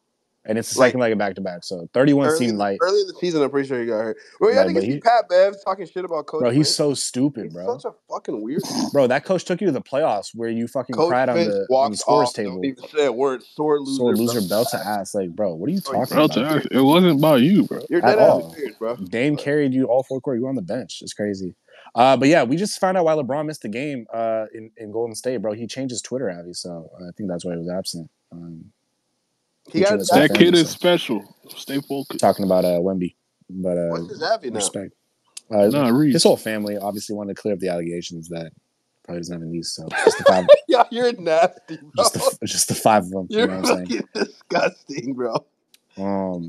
And it's the Like second leg of back to back. So 31 seemed light. early in the season, I'm pretty sure he got hurt. Bro, y'all Like, but niggas see he Pat Bev talking shit about Coach bro, he's Finch. so stupid, He's bro. such a fucking weirdo. Bro, that coach took you to the playoffs where you fucking Coach cried on Finch the walks scores off, don't table. even say a word. Sore Sore loser, loser belt belt to to ass. ass. Like, bro, what are you Bro, you're talking Bro, about? it wasn't about you, bro. you're At dead ass all. weird, bro. Dame Like, carried you all four quarter. You were on the bench. It's crazy. But yeah, we just found out why LeBron missed the game in Golden State, bro. He changed his Twitter avi, so I think that's why he was absent. he got Featuring his his whole That ass. kid family. is So special. Stay focused. talking about Wemby, but What's his avi now? respect. Nah, His Reese. whole family obviously wanted to clear up the allegations that probably doesn't have a niece. So just the five, Yeah, you're nasty, bro. just the five of them. You You're know what I'm saying? fucking disgusting, bro.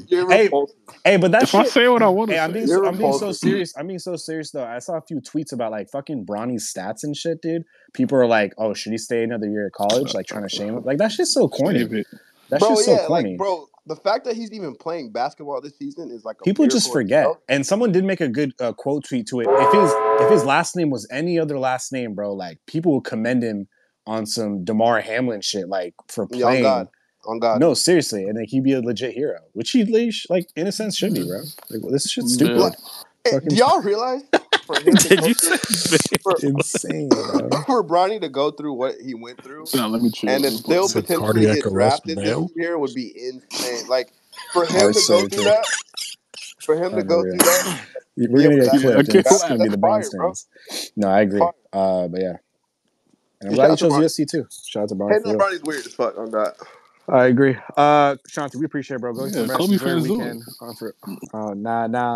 You're Hey, repulsive. hey, but that If I shit. say what I want to Hey, say, You're I'm being so repulsive. serious. I'm being so serious though. I saw a few tweets about like fucking Bronny's stats and shit, dude. People are like, "Oh, should he stay another year at college?" Like trying to shame him. Like that shit's so corny. save it. That Bro, shit's so yeah, like, corny. bro, the fact that he's even playing basketball this season is like a People just miracle in forget. itself. And someone did make a good quote tweet to it. If his last name was any other last name, bro, like people would commend him on some DeMar Hamlin shit, like for Yeah, on God. playing. On God. No, seriously, and then he'd be a legit hero, which he like in a sense should be, bro. Like well, this shit's stupid. Yeah. Hey, Fucking do y'all realize for him to Did go you through say for, insane, bro. for Bronny to go through what he went through Now let me chill. and to Let me put still Said potentially cardiac get arrest, drafted this Bell. year would be insane. Like for him Heart to go through surgery. that, for him to go Unreal. through that, We're be gonna able to get Yeah, I clipped, actually and can't it's laugh. gonna be that's the brain fire, bro. strings. No, I agree. Fire. But yeah, and I'm Yeah, glad shout he out to chose Bronny. USC too. Shout out to Bronny Hating for on real. Bronny's weird as fuck on that. I agree. Shanti, we appreciate it, bro. Go get Yeah, some rest. Kobe Enjoy your fans do it. weekend.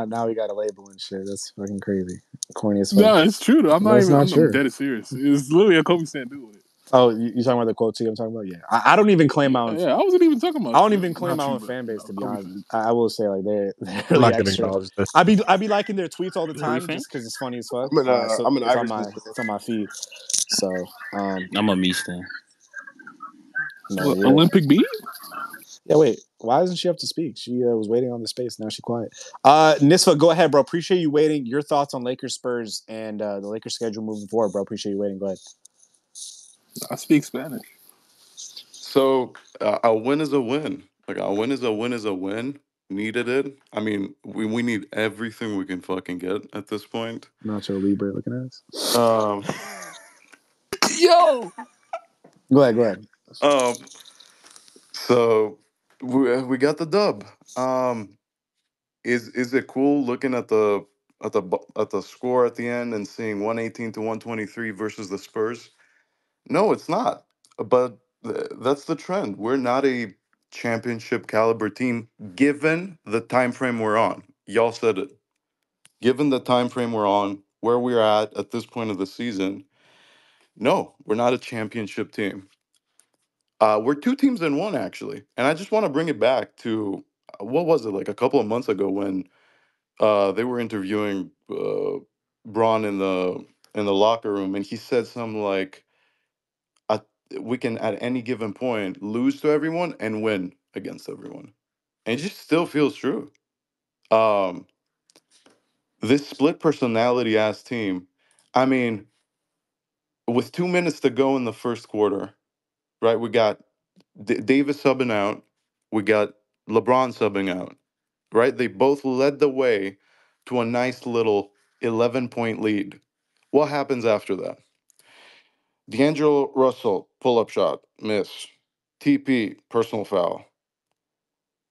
Now we got a label and shit. That's fucking crazy. Corny as fuck. No, it's true though. No, it's not I'm true. dead serious. It's literally a Kobe fan do it. Oh, you talking about the quote too? I'm talking about I don't even claim my own. Yeah, I wasn't even talking about I don't even claim my not you, own but fan base to be Kobe honest. fans. I will say like they're I'm really not gonna extra. acknowledge this. I be liking their tweets all the Kobe time fans? just because it's funny as fuck. So I'm an it's on Iverson fan. my feed. So I'm a me stan. no, What, you're Olympic beat? yeah. Wait, why isn't she up to speak? She was waiting on the space. Now she's quiet. Nisfa, go ahead, bro. Appreciate you waiting. Your thoughts on Lakers Spurs and the Lakers schedule moving forward, bro. Appreciate you waiting. Go ahead. I speak Spanish. So a win is a win. Like a win is a win is a win. Needed it. I mean, we need everything we can fucking get at this point. Nacho Libre looking at us. Um, Yo! Go ahead. Go ahead. um. So we got the dub. Is it cool looking at at the score at the end and seeing 118 to 123 versus the Spurs? No, it's not. But that's the trend. We're not a championship caliber team given the time frame we're on. Y'all said it. Given the time frame we're on, where we're at this point of the season, no, we're not a championship team. We're two teams in one actually, and I just want to bring it back to what was it like a couple of months ago when they were interviewing Braun in the locker room, and he said something like, "We can at any given point lose to everyone and win against everyone," and it just still feels true. Um, this split personality ass team. I mean, with 2 minutes to go in the first quarter, right? We got Davis subbing out. We got LeBron subbing out. Right? They both led the way to a nice little 11-point lead. What happens after that? D'Angelo Russell, pull up shot, miss. TP, personal foul.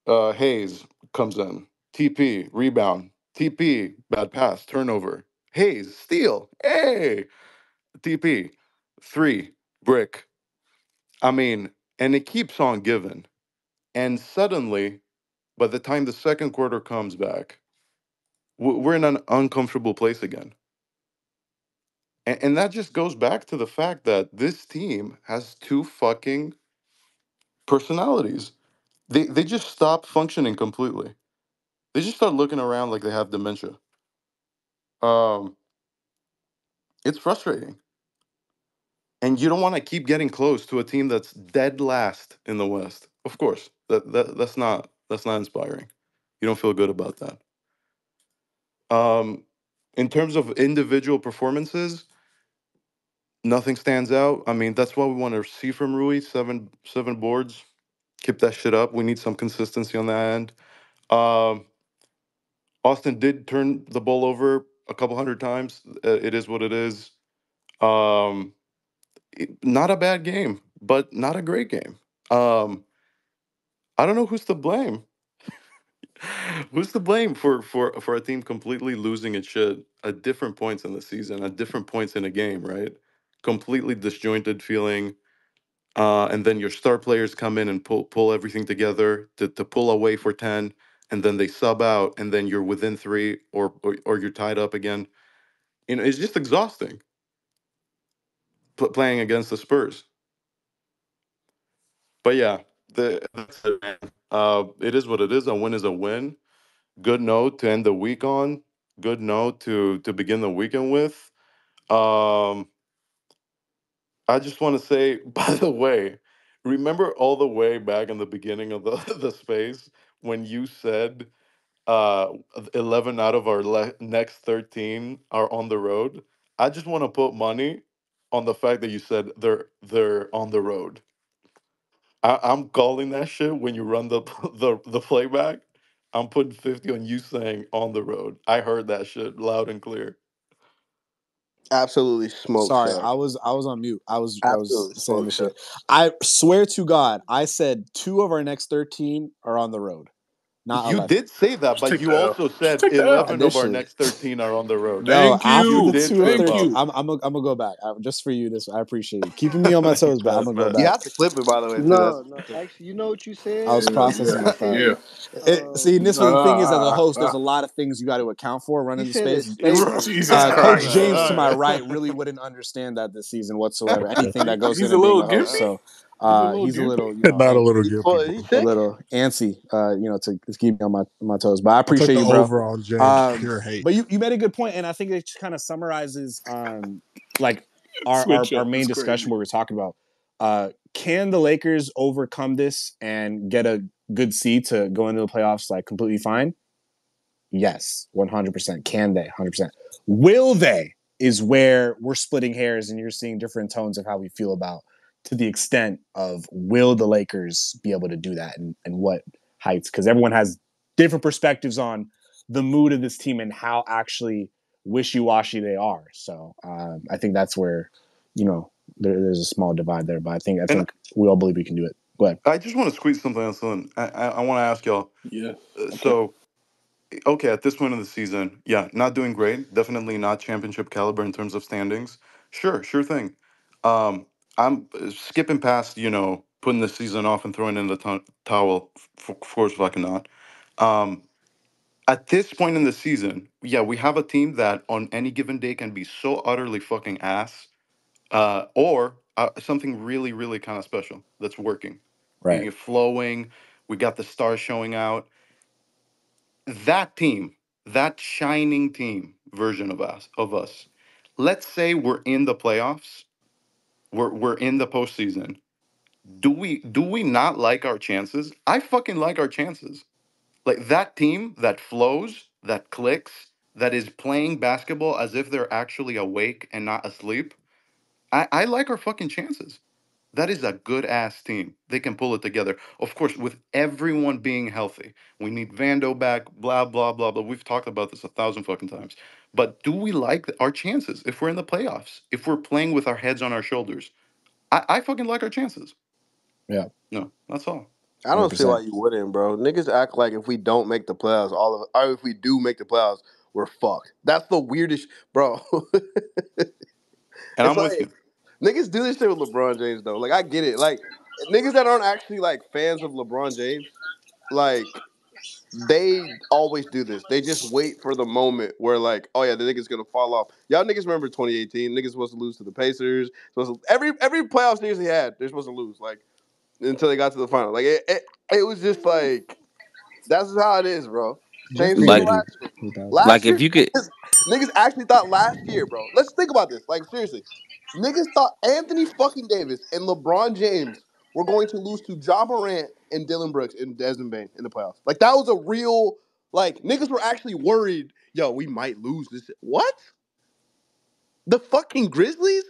Hayes comes in. TP, rebound. TP, bad pass, turnover. Hayes, steal. Hey! TP, 3, brick. I mean, and it keeps on giving. And suddenly, by the time the second quarter comes back, we're in an uncomfortable place again. And that just goes back to the fact that this team has two fucking personalities. They just stop functioning completely. They just start looking around like they have dementia. Um, it's frustrating. And you don't want to keep getting close to a team that's dead last in the West. Of course, that's not inspiring. You don't feel good about that. Um, in terms of individual performances, nothing stands out. I mean, that's what we want to see from Rui. Seven boards. Keep that shit up. We need some consistency on that end. Um, Austin did turn the ball over a couple hundred times. It is what it is. Um, Not a bad game, but not a great game. Um, I don't know who's to blame. Who's to blame for a team completely losing its shit at different points in the season, at different points in a game, right? Completely disjointed feeling. And then your star players come in and pull everything together to pull away for 10, and then they sub out, and then you're within three or you're tied up again. It's just exhausting playing against the Spurs. But yeah, that's it, man. It is what it is. A win is a win. Good note to end the week on. Good note to begin the weekend with. Um, I just want to say, by the way, remember all the way back in the beginning of the the space when you said uh 11 out of our next 13 are on the road? I just want to put money on the fact that you said they're on the road. I'm calling that shit when you run the the playback. I'm putting 50 on you saying on the road. I heard that shit loud and clear. Absolutely smoked, Sorry, sir. I was on mute. I was Absolutely saying the smoked, sir. shit. I swear to God, I said 2 of our next 13 are on the road, not You 11. did say that, Just but take you the L. also Just said take the L. 11 of our Initially, next 13 are on the road. no. Thank After You the you. did 2 of slip Thank 13, up. you. I'm gonna go back just for you. This I appreciate you keeping me on my toes, but I'm gonna go Bet. You back. have to clip it, by the way, too. No, That's no. Actually, you know what you I said? was Yeah, You processing yeah, the said thought. yeah. See, and this was the thing is, as a host, there's a Ah, lot of things you got to account for he running the said a space. statement. Jesus Coach Christ. James to my right really wouldn't understand that this season whatsoever. Anything that goes He's into a being little a host, gimpy. so He's a little he's a gimpy. little, Not a little he's guilty, full. bro. He's a sick. little antsy, to keep me on my toes. But I I took appreciate the you, bro. over on James. Um, Pure hate. but you made a good point, and I think it just kind of summarizes like Switch our up. main It's discussion crazy. where we're talking about can the Lakers overcome this and get a good seed to go into the playoffs like completely fine? Yes, 100%. Can they? 100%. Will they? Is where we're splitting hairs and you're seeing different tones of how we feel about to the extent of will the Lakers be able to do that and what heights? Because everyone has different perspectives on the mood of this team and how actually wishy-washy they are. So I think that's where, there's a small divide there. But I And think we all believe we can do it. Go ahead. I just want to squeeze something else in. I want to ask y'all. Yeah. Okay. So, okay, at this point in the season, yeah, not doing great. Definitely not championship caliber in terms of standings. Sure thing. Um, I'm skipping past, putting the season off and throwing in the towel. Of course, fucking not. Um, at this point in the season, yeah, we have a team that on any given day can be so utterly fucking ass, or something really, really kind of special that's working, Right. flowing. We got the stars showing out. That team, that shining team version of us. Let's say we're in the playoffs, we're in the postseason. Do we not like our chances? I fucking like our chances. Like that team that flows, that clicks, that is playing basketball as if they're actually awake and not asleep. I like our fucking chances. That is a good ass team. They can pull it together. Of course, with everyone being healthy. We need Vando back, blah, blah, blah, blah. We've talked about this a thousand fucking times. But do we like our chances if we're in the playoffs? If we're playing with our heads on our shoulders? I fucking like our chances. Yeah. No, that's all. I don't see why 100%. you wouldn't, bro. Niggas act like if we don't make the playoffs, or if we do make the playoffs, we're fucked. That's the weirdest, bro. And It's I'm with like you. niggas do this shit with LeBron James though. Like I get it. Like niggas that aren't actually like fans of LeBron James, like they always do this. They just wait for the moment where like, oh yeah, the nigga's gonna fall off. Y'all niggas remember 2018? Niggas supposed to lose to the Pacers. Every playoff series they had, they're supposed to lose. Like until they got to the final. Like it was just like that's how it is, bro. Same Jeffrey shit with Like, did it. last year. 2000. like Last if year, you could, niggas actually thought last year, bro. Let's think about this. Like seriously, niggas thought Anthony fucking Davis and LeBron James were going to lose to Ja Morant and Dylan Brooks and Desmond Bain in the playoffs. Like that was a real like niggas were actually worried. Yo, we might lose this. What? The fucking Grizzlies?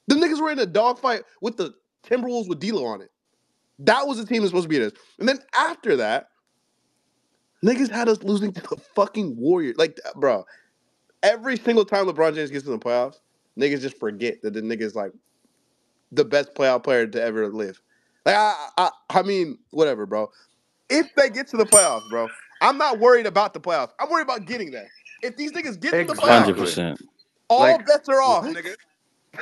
The niggas were in a dogfight with the Timberwolves with D'Lo on it. That was the team that's supposed to beat us. And then after that, niggas had us losing to the fucking Warriors. Like, bro, every single time LeBron James gets in the playoffs, niggas just forget that the nigga's like the best playoff player to ever live. Like, I mean, whatever, bro. If they get to the playoffs, bro, I'm not worried about the playoffs. I'm worried about getting there. If these niggas get to the hundred playoffs, Exactly. percent. all Like bets are off, what? nigga.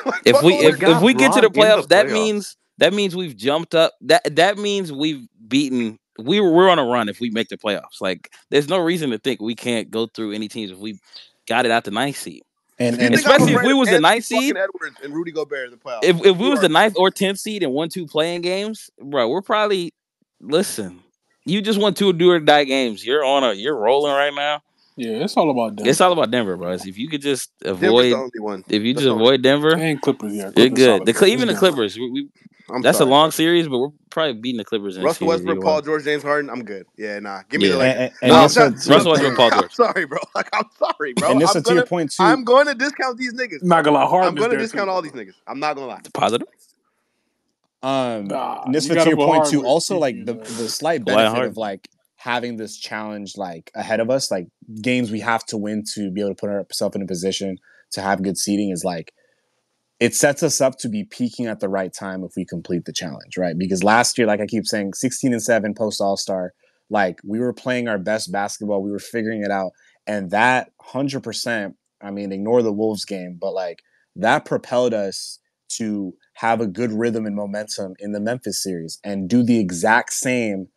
Like, If fuck we all We that if shit. got we get to the Braun in the playoffs, playoffs. that means we've jumped up. That means we've beaten. We're on a run if we make the playoffs. Like, there's no reason to think we can't go through any teams if we got it out the ninth seed. And You think I'm Especially if afraid we of was the Anthony ninth fucking seed. Edwards and Rudy Gobert in the playoffs? If we You was the are ninth or 10th seed and 1-2 playing games, bro, we're probably listen. You just won 2 do or die games. You're rolling right now. Yeah, it's all about It's all Denver. about Denver, bro. If you could just Denver's the avoid, only one. if you just That's the only avoid Denver, And Clippers, yeah, you're Clippers good. solid, but it's Even the Denver. Clippers, we I'm that's a sorry, long bro. series, but we're probably beating the Clippers in a Russell series either Westbrook, way. Paul George, James Harden. I'm good. Yeah, nah. Give me the Yeah. Lakers. and No, No, I'm this not. what to your Russell point. Westbrook, Paul I'm George. sorry, bro. Like I'm sorry, bro. And this what to your point too. I'm going to discount these niggas, Not bro. gonna lie, I'm Harden is going to there too. discount all these niggas. I'm not gonna lie. Positive. Nah, And this you what to gotta your put point Harden too. with Also, PG like and the slight Kawhi benefit of Harden. like having this challenge like ahead of us, like games we have to win to be able to put ourselves in a position to have good seating is like it sets us up to be peaking at the right time if we complete the challenge, right? Because last year, like I keep saying, 16-7 post All-Star, like we were playing our best basketball, we were figuring it out, and that 100%. I mean, ignore the Wolves game, but like that propelled us to have a good rhythm and momentum in the Memphis series and do the exact same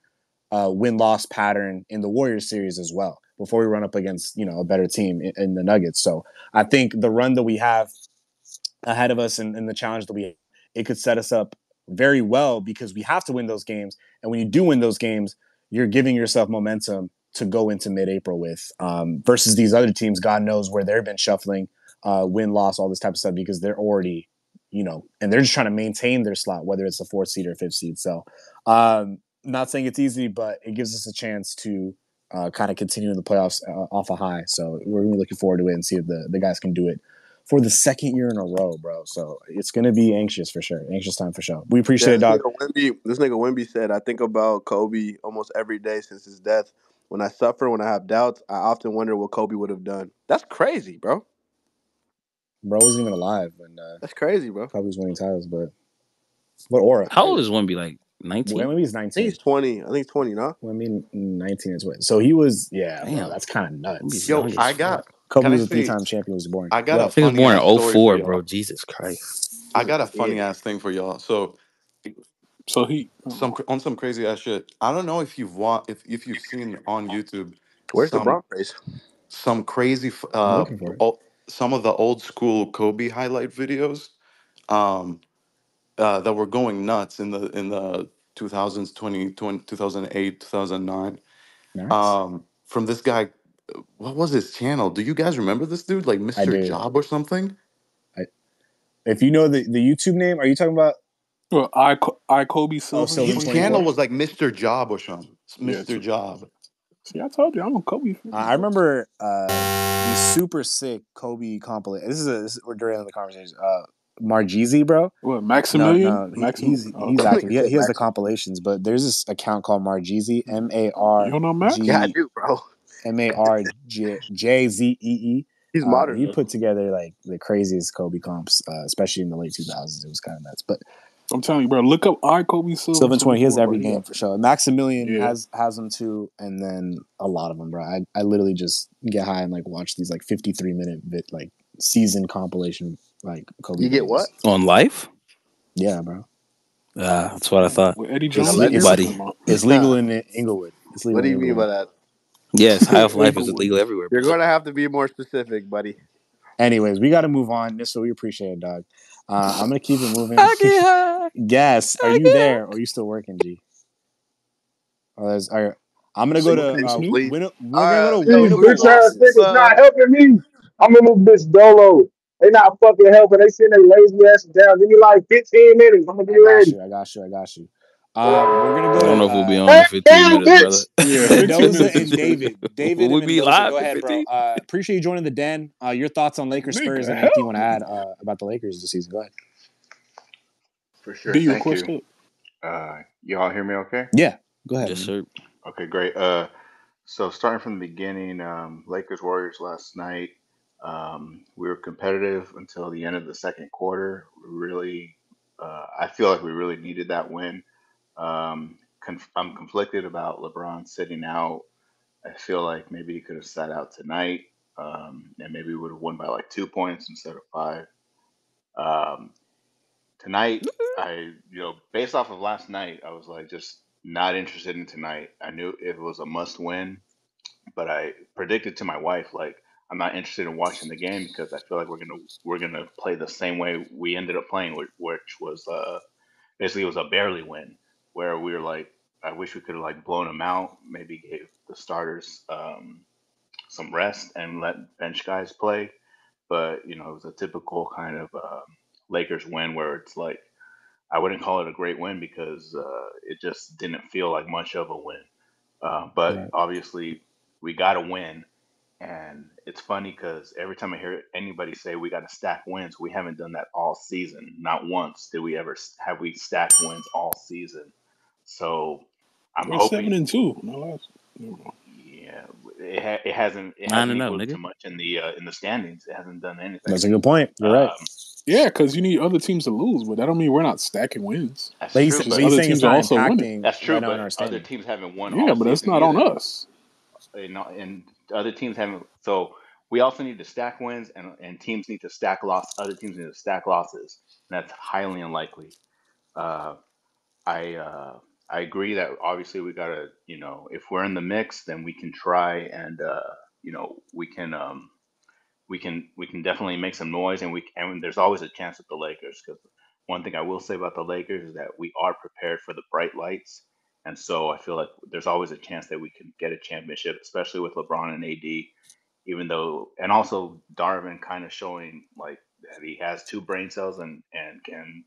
win-loss pattern in the Warriors series as well before we run up against a better team in the Nuggets. So I think the run that we have ahead of us and the challenge that it could set us up very well because we have to win those games. And when you do win those games, you're giving yourself momentum to go into mid-April with versus these other teams. God knows where they've been shuffling, win, loss, all this type of stuff because they're already, and they're just trying to maintain their slot, whether it's the 4th seed or 5th seed. So not saying it's easy, but it gives us a chance to kind of continue in the playoffs off a high. So we're really looking forward to it and see if the guys can do it for the 2nd year in a row, bro. So it's gonna be anxious for sure. Anxious time for sure. We Yeah, appreciate it, dog. This nigga Wimby said, I think about Kobe almost every day since his death. When I suffer, when I have doubts, I often wonder what Kobe would have done. That's crazy, bro. Bro wasn't even alive when That's crazy, bro. Kobe was winning titles, but what aura? How old is Wemby? Like 19? Maybe he's I think 19. he's 20. I think he's 20, no? Well, I mean, 19 is what. So he was, yeah, bro. Damn, That's kind of Wemby's nuts. Yo, young as I fuck. got. Kobe Can I was a say? 3-time champion. Was born. I got a What? He was funny born in ass story for '04, bro. y'all. Jesus Christ. I got a funny Yeah. ass thing for y'all. So So he, some crazy ass shit. I don't know if if you've seen on YouTube Where's the some Bronx race? some crazy I'm looking for it. some of the old school Kobe highlight videos um that were going nuts in the 2000s 2008 2009 Nice. from this guy. What was his channel? Do you guys remember this dude, like I Mr. do. Job or something? If you know the YouTube name, are you talking about? well, I Kobe Oh, Sylvan Sylvan His 24. channel 24. was like Mr. Job or something. Yeah, Mr. Job. see, I told you I'm a Kobe fan. I remember the super sick Kobe compilation. We're during the conversation. Marjeezy, bro. What, No, Maximilian? no, Maximilian? he's active. Nigga said He has the Maxim. compilations, but there's this account called Marjeezy, You don't know Max? Yeah, I do, bro. MARJZEE. He's modern, He though. put together like the craziest Kobe comps, especially in the late 2000s. It was kind of nuts. But I'm telling you, bro. Look up I Kobe Sylvan Sylvan 20, he has 24, bro. every He game got for sure. Maximilian yeah. has them too, and then a lot of them, bro. I literally just get high and like watch these like 53-minute like season compilation like Kobe You get Davis. what? On life? Yeah, bro. That's what I thought. With Eddie It's, Jones, le- what are you it's, Buddy. talking about? it's legal in Inglewood. It's legal What do in you mean by Inglewood. that? Yes, high off life is Inglewood. illegal everywhere, You're brother. going to have to be more specific, buddy. Anyways, we got to move on. So we appreciate it, dog. I'm gonna keep it moving. I get high. Guess, are I you get there high. or are you still working, G? I'm gonna go Single to piece, Snoop? please. we're gonna go to Yo, These winnable Snoop, bitch ass losses. niggas not helping me. I'm in this bitch dolo. They not fucking helping. They sitting their lazy ass down. Give me like 15 minutes. I'm gonna be I got ready. you. I got you. I got you. We're gonna I go don't to know if we'll be on in Hey, 15 damn, minutes, brother. bitch. Yeah, 15 Mendoza minutes is and crazy. David. David Will and we be Mendoza, live go in ahead, bro. 15? Appreciate you joining the den. Your thoughts on Lakers Spurs Nigga, and anything you want help to add me. about the Lakers this season? Go ahead. For sure. D, your Thank you. question? You all hear me okay? Yeah, go ahead, Yes, man. sir. Okay, great. So starting from the beginning, Lakers Warriors last night, we were competitive until the end of the second quarter. I feel like we really needed that win. I'm conflicted about LeBron sitting out. I feel like maybe he could have sat out tonight, and maybe we would have won by like 2 points instead of five. Um, Tonight, based off of last night, I was like just not interested in tonight. I knew it was a must win, but I predicted to my wife like I'm not interested in watching the game because I feel like we're gonna play the same way we ended up playing, which was basically it was a barely win where we were like I wish we could have like blown them out, maybe gave the starters some rest and let bench guys play, but it was a typical kind of Lakers win where it's like I wouldn't call it a great win because it just didn't feel like much of a win. But Right. obviously, we got to win. And it's funny because every time I hear anybody say we got to stack wins, we haven't done that all season. Not once did we ever have we stacked wins all season. So I'm We're 7 hoping, and 2. No, never mind. yeah, it hasn't 9-0, equaled to nigga. much in the standings. It hasn't done anything. That's a good point. You're right. Um, Yeah, because you need other teams to lose, but that don't mean we're not stacking wins. that's But true, Just he's but other saying it's teams are not also winning. impacting that's true. right now in But our other standing. teams haven't won all Yeah, but that's season not on either. us. And other teams haven't. So we also need to stack wins, and teams need to stack loss. Other teams need to stack losses, and that's highly unlikely. Uh, I I agree that obviously we gotta, if we're in the mix, then we can try and we can definitely make some noise, and there's always a chance with the Lakers because one thing I will say about the Lakers is that we are prepared for the bright lights, and so I feel like there's always a chance that we can get a championship, especially with LeBron and AD. Even though, and also Darvin kind of showing like that he has two brain cells and can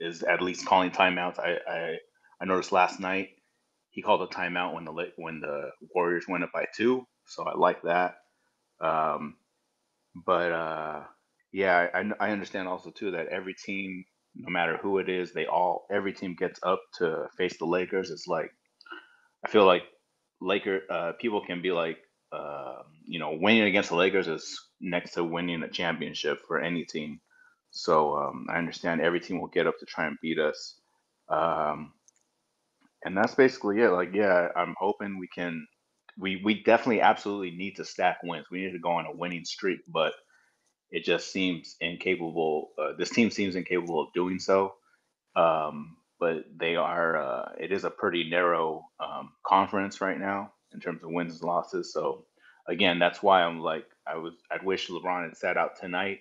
is at least calling timeouts. I noticed last night he called a timeout when the Warriors went up by two, so I like that. Um, but yeah, I understand also too that every team, no matter who it is, every team gets up to face the Lakers. It's like I feel like people can be like, winning against the Lakers is next to winning a championship for any team. So I understand every team will get up to try and beat us, um, and that's basically it. Like, yeah, I'm hoping we can. We definitely absolutely need to stack wins. We need to go on a winning streak, but it just seems incapable. This team seems incapable of doing so. But they are. It is a pretty narrow conference right now in terms of wins and losses. So again, that's why I'm like I'd wish LeBron had sat out tonight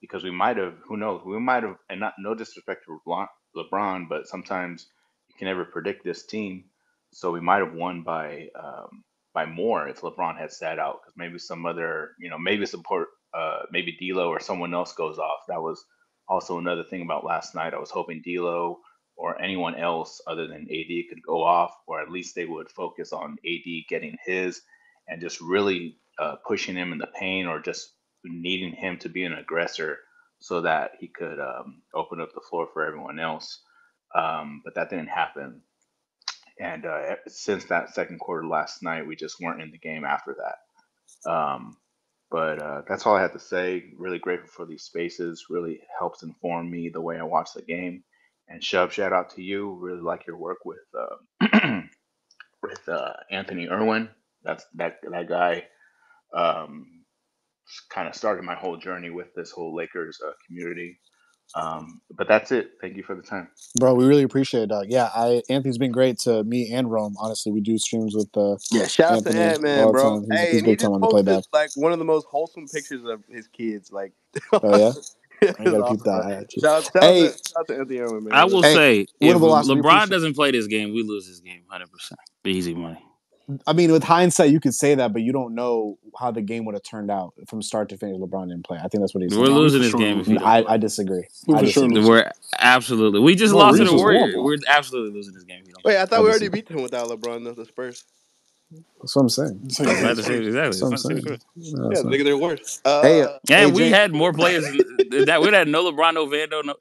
because we might have. Who knows? We might have. And not no disrespect to LeBron, but sometimes you can never predict this team. So we might have won by more if LeBron had sat out because maybe some other maybe support maybe D'Lo or someone else goes off. That was also another thing about last night. I was hoping D'Lo or anyone else other than AD could go off, or at least they would focus on AD getting his and just really pushing him in the paint or just needing him to be an aggressor so that he could open up the floor for everyone else. But that didn't happen. And since that second quarter last night, we just weren't in the game after that. But that's all I had to say. Really grateful for these spaces. Really helps inform me the way I watch the game. And shout out to you. Really like your work with with Anthony Irwin. That's that guy. Um, kind of started my whole journey with this whole Lakers community. But that's it. Thank you for the time. Bro, we really appreciate it, dog. Yeah, Anthony's been great to me and Rome. Honestly, we do streams with Yeah, shout out to Anthony Ant Man, all the bro. time. Hey, He's a and he big time just on the play posted back. like one of the most wholesome pictures of his kids. Like, Oh yeah, I it's gotta peep awesome, bro. that. Shout Hey, out to Anthony Irwin, man. I Real will shit. hey, say, if winnable loss. We LeBron appreciate. doesn't play this game, we lose this game 100%. Easy money. I mean, with hindsight, you could say that, but you don't know how the game would have turned out from start to finish. LeBron didn't play. I think that's what he's We're saying. Nah, we losing for this sure game if losing. he don't play. I disagree. We I for sure disagree. losing. We're absolutely. We just Bro, lost to Reese the is Warriors. horrible. We're absolutely losing this game if he don't Wait, play. I thought I we already disagree. beat them without LeBron, though, the Spurs. That's what I'm saying. It's I like was the about to say Spurs. exactly. That's what I'm It's not saying. Yeah, Yeah, that's the what- nigga, they're worse. Hey, And we James. had more players that we had no LeBron, no Vando. No,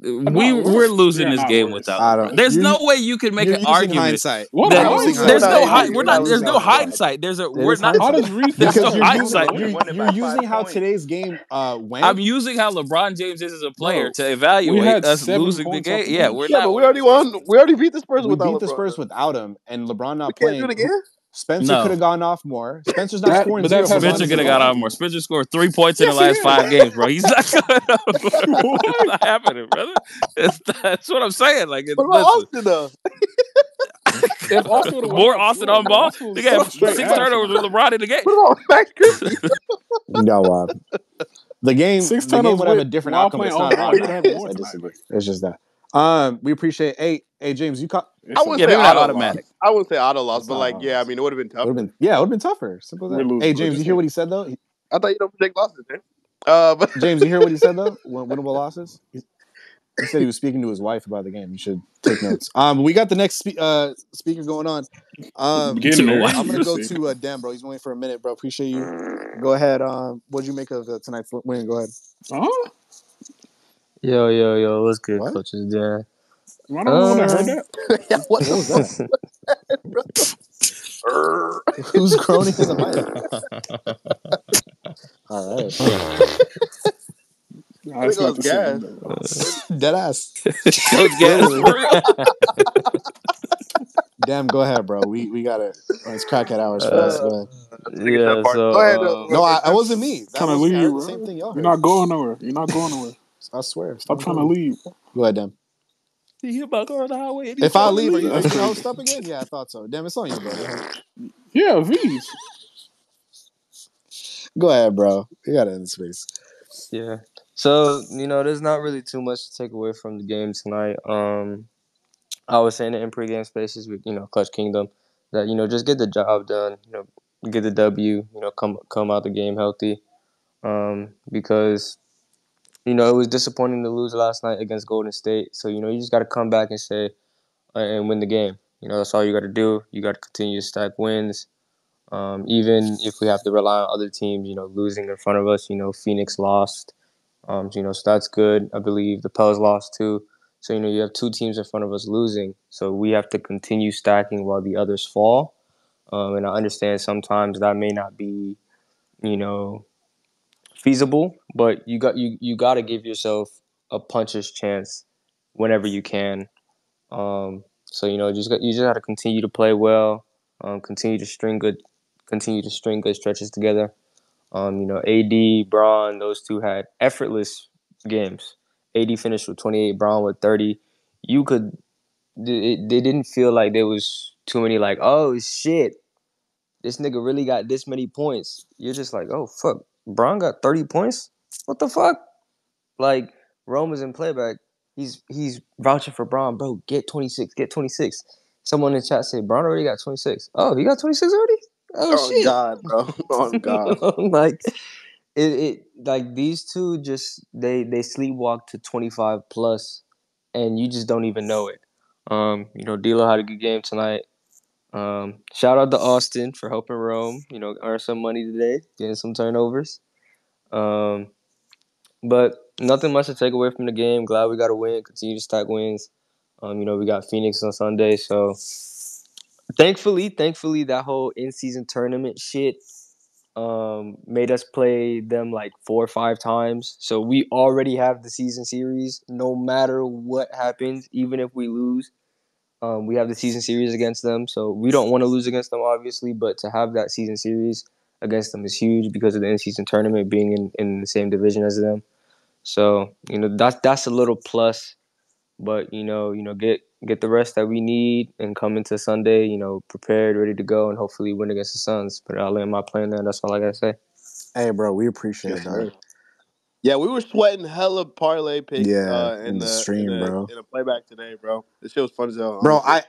Not we're worse. losing Yeah, this not game worse. without I LeBron. don't. There's no way you can make You're an using argument hindsight. What that You're hindsight? using there's no hindsight. we're You're not not there's losing no hindsight. hindsight. It We're is not How hindsight does Reese there's know because no that? you're We don't using hindsight. know. you're using how today's game I'm went, using how LeBron James is as a player Bro, to we evaluate had us 7 losing the points off game. the Yeah, we're bench. Yeah, not but we winning already this game. won. We already beat the Spurs we without beat the LeBron. Spurs Though. without him, and LeBron We not can't do playing. it again. Spencer could No. have gone off more. Spencer's not scoring But zero, that's but his LeBron Spencer is could have scoring got zero. on more. Spencer scored 3 points in the Yes, he last is. 5 games, bro. He's not going It's What? not happening, brother. That's what I'm saying. Like, What about listen, Austin though? If Austin would have went more off, Austin sure. on But ball. Austin They was got straight 6 ass, turnovers with man. LeBron in the game. What about Max Christie? No, the 6 game turnovers would have a with different while outcome. playing It's on not ball. He would have automatic. more I tonight, disagree. bro. It's just that. We appreciate. Hey James, you caught. I It's wouldn't Yeah, say okay. maybe not auto loss. automatic. I wouldn't say auto loss, It's but not like, yeah, I honest. mean, it would have been Would have tougher. been it would have been tougher. Simple as We're that. losing, Hey bro. James, you Just hear say what he said though? I thought you don't predict losses, man. But James, you hear what he said though? Winnable losses. He said he was speaking to his wife about the game. You should take notes. We got the next speaker going on. getting To a there. I'm wife. gonna We'll go see. to Dan, bro. He's waiting for a minute, bro. Appreciate you. Go ahead. What'd you make of tonight's win? Go ahead. Huh? Yo, what's good, What? coaches? Yeah. Am I the only one that heard that? yeah, what What the was fuck, that? bro? Err. Who's groaning in the mic? All right. Nah, I think it's it not was the same. gas. Bro. Dead ass. Coach Gas Literally. for real. Damn, go ahead, bro. We got it. It's crackhead hours for us. uh, Go ahead. That's a nigga shot yeah. party. Go ahead, No, first I man. wasn't me. That Trying to wasn't me. I leave, heard the same bro. thing y'all You're heard. not going nowhere. You're not going nowhere. I swear. Stop trying to leave. Go ahead, Dan. He about to go on the highway and he's If I trying to leave, are leave. you That's gonna crazy. host up again? Yeah, I thought so. Damn, it's on you, bro. Go ahead. Yeah, V's. Go ahead, bro. You gotta end the space. Yeah. So there's not really too much to take away from the game tonight. I was saying it in pregame spaces with Clutch Kingdom that just get the job done. Get the W. Come out the game healthy. Because it was disappointing to lose last night against Golden State. So you just got to come back and say and win the game. That's all you got to do. You got to continue to stack wins. Even if we have to rely on other teams, losing in front of us. Phoenix lost. So that's good. I believe the Pels lost too. So you have 2 teams in front of us losing. So we have to continue stacking while the others fall. And I understand sometimes that may not be, you know, feasible, but you got to give yourself a puncher's chance whenever you can. So you just got to continue to play well, continue to string good stretches together. AD, Braun, those two had effortless games. AD finished with 28, Braun with 30. You could, they didn't feel like there was too many like, oh shit, this nigga really got this many points. You're just like, oh fuck, Braun got 30 points. What the fuck? Like Rome is in playback. He's vouching for Braun, bro. Get 26, get 26. Someone in the chat said Braun already got 26. Oh, he got 26 already? Oh Oh shit. God, bro. Oh God. Like it like these two just they sleepwalk to 25 plus and you just don't even know it. D'Lo had a good game tonight. Shout out to Austin for helping Rome, earn some money today, getting some turnovers. But nothing much to take away from the game. Glad we got a win. Continue to stack wins. We got Phoenix on Sunday, so thankfully, that whole in-season tournament shit made us play them like 4 or 5 times. So we already have the season series. No matter what happens, even if we lose, we have the season series against them. So we don't want to lose against them, obviously. But to have that season series against them is huge because of the in-season tournament being in the same division as them. So that's a little plus, but get the rest that we need and come into Sunday prepared, ready to go, and hopefully win against the Suns. But I'll land my plan there. That's all I gotta say. Hey, bro, we appreciate Yes, it, dog. sir. Yeah, we were sweating hella parlay picks Yeah, in in the the stream, bro. in a playback today, bro. This shit was fun as hell, Bro, honestly.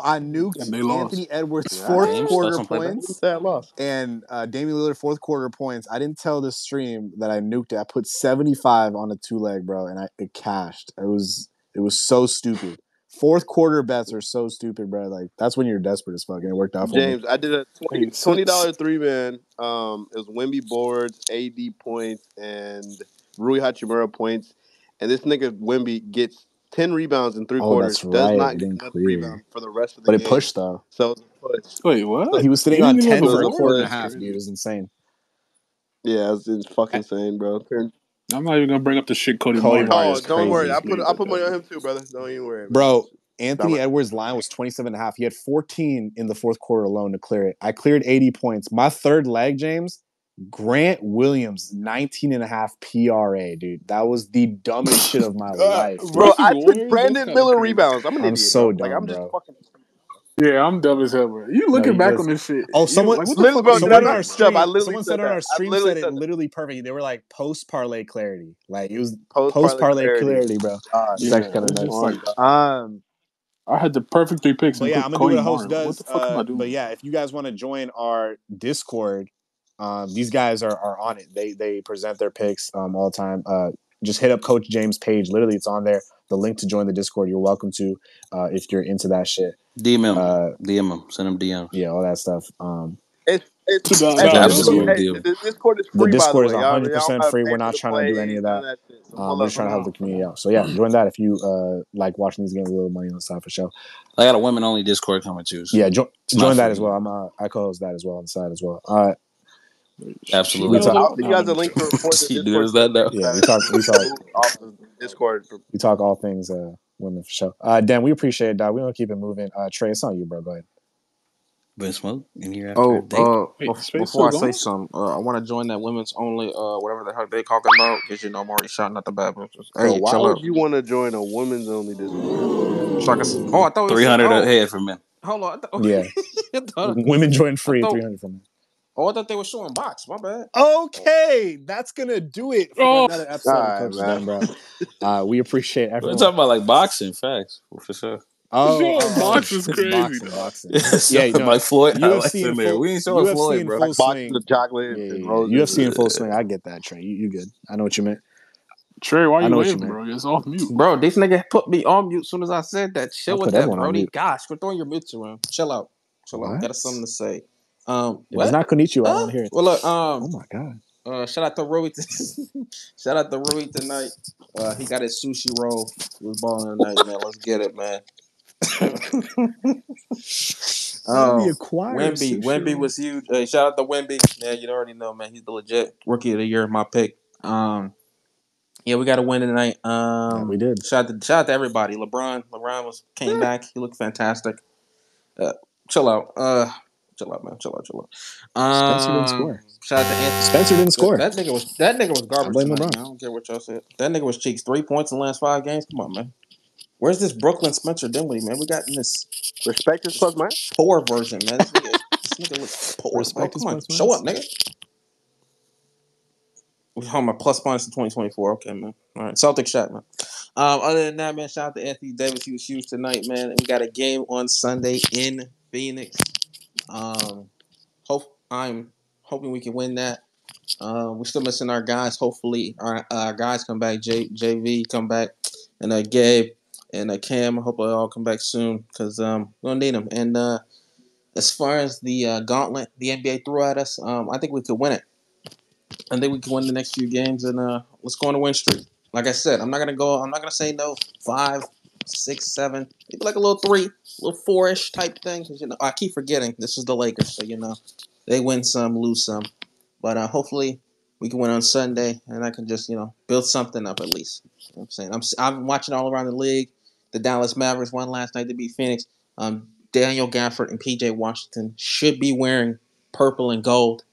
I nuked And they lost. Anthony Edwards' fourth James, What? thoughts quarter on playback? points Sad loss. and Damian Lillard fourth quarter points. I didn't tell the stream that I nuked it. I put 75 on a 2-leg, bro, and it cashed. It was so stupid. Fourth quarter bets are so stupid, bro. Like that's when you're desperate as fuck, and it worked out for me. James, I did a Hey, $20 3-man. It was Wemby boards, AD points, and Rui Hachimura points. And this nigga Wemby gets 10 rebounds in three Oh, quarters. that's Does right. not It get didn't another clear, rebound for the rest of the but it game. pushed though. So it was a push. wait, what? He was He sitting didn't on get 10 another for a So it was a board? quarter and a That's push. half, dude. It crazy. was insane. Yeah, it's fucking insane, bro. I'm not even gonna bring up the shit Cody Cody Martin Martin did is Oh, to don't help worry. crazy. this league I with put money that. on him too, brother. Don't even worry, man. Bro, Down Anthony my Edwards' line was 27 and a half. He had 14 in the fourth quarter alone to clear it. I cleared 80 points. My third leg, James, Grant Williams, 19 and a half PRA, dude. That was the dumbest shit of my life, dude. bro. Versus I took Warriors, that's Brandon kind of Miller crazy. rebounds. I'm an I'm idiot, so bro. Like dumb, I'm just bro. fucking. Yeah, I'm dumb as hell, bro. You No, looking he back was. on this shit? Oh, You like what the someone, fuck are Bro, you did I someone doing, in not? our bro? Chubb, I stream, literally someone said said on that. our I stream literally said it said that. literally perfect. They were like post parlay clarity. Like it was Post post parlay parlay clarity. clarity, bro. God, It's actually Yeah, kind of it's just nuts. my like God. I had the perfect 3 picks But and yeah, put I'm gonna do what Cody a host Martin. What does. the fuck am I But doing? yeah, if you guys want to join our Discord, these guys are on it. They present their picks all the time. Just hit up Coach James' page. Literally, it's on there. The link to join the Discord. You're welcome to if you're into that shit. DM him, send him DMs. Yeah, all that stuff. It's Nah, hey, It's nah, hey, don't look, do absolutely it. hey, DM. the Discord is The free, by the Discord is way. Y'all don't 100% gotta free. pay We're for not the trying to do play. any of None that. of that shit. So We're pull just up, trying to bro. help the community out. So yeah, join that if you like watching these games. A little money on the side for sure. I got a women only Discord coming too. So Yeah, it's not join that free. as well. I co-host that as well on the side as well. She We Absolutely. knows talk. a I'll lot. send you No, guys let a me link stop. to report the She Discord knows that server now. you Yeah, guys removed off the Discord. we talk all things women for sure. Dan, we appreciate it, dog. We're gonna keep it moving. Trey, it's on you, bro. Go ahead. Been smoke in here after a Oh, date. Wait, the space before still I say going? something, I want to join that women's only, whatever the heck they talking about, because I'm already shouting at the bad bitches. Bro, Hey, why chill would out. you want to join a women's only Discord? So I can, I thought we said, 300 ahead for men. hold on. Yeah, I thought, women join I free, thought, 300 from. I thought they were showing box. My bad. Okay, that's gonna do it for Oh, another All episode of right, Coach's Den, man. bro. We appreciate We're everyone. talking about like boxing facts for sure. showing box is crazy, Boxing, dog. boxing. So Yeah, like Floyd UFC highlights in in there. full, We ain't showing UFC Floyd, in bro. full Like boxes swing. of chocolates and roses. UFC in full swing. I get that, Trey. You good? I know what you meant. Trey, why I you know what you waving, meant. bro? It's off mute. Bro, this nigga put me on mute as soon as I said that. I Chill with put that, everyone on Brody. mute. Gosh, quit throwing your mutes around. Chill out. Chill out. What? Got something to say. If it's What? not Konichiwa, I don't want to hear it. Well, look, Oh my god. shout out to Rui. Shout out to Rui tonight. He got his sushi roll. He was balling tonight, man. Let's get it, man. Wemby Oh, acquired Wemby sushi. was huge. Hey, shout out to Wemby. Man, you already know, man. He's the legit rookie of the year, my pick. Yeah, we got to win tonight. Yeah, we did. Shout out to everybody. LeBron came back. He looked fantastic. Chill out. Chill out, man. Chill out. Spencer didn't score. Shout out to Anthony. Spencer didn't score. That nigga was I garbage blame tonight, LeBron. man. I don't care what y'all said. That nigga was cheeks. 3 points in the last 5 games. Come on, man. Where's this Brooklyn Spencer Dinwiddie, man? We got in this Respect his plus minus. poor version, man. This nigga looks poor, bro. Respect his Come on, plus show minus. up, nigga. We're talking about plus minus to 2024. Okay, man. All right, Celtic shot, man. Other than that, man, shout out to Anthony Davis. He was huge tonight, man. And we got a game on Sunday in Phoenix. I'm hoping we can win that. We're still missing our guys. Hopefully, our guys come back. JV come back, and Gabe and Cam. I hope they all come back soon because we're gonna need them. And as far as the gauntlet the NBA threw at us, I think we could win it. I think we can win the next few games, and let's go on a win streak. Like I said, I'm not gonna say no 5, 6, 7, maybe like a little 3, a little 4-ish type thing. Because I keep forgetting this is the Lakers, so they win some, lose some. But hopefully we can win on Sunday, and I can just build something up at least. You know what I'm saying I'm watching all around the league. The Dallas Mavericks won last night to beat Phoenix. Daniel Gafford and PJ Washington should be wearing purple and gold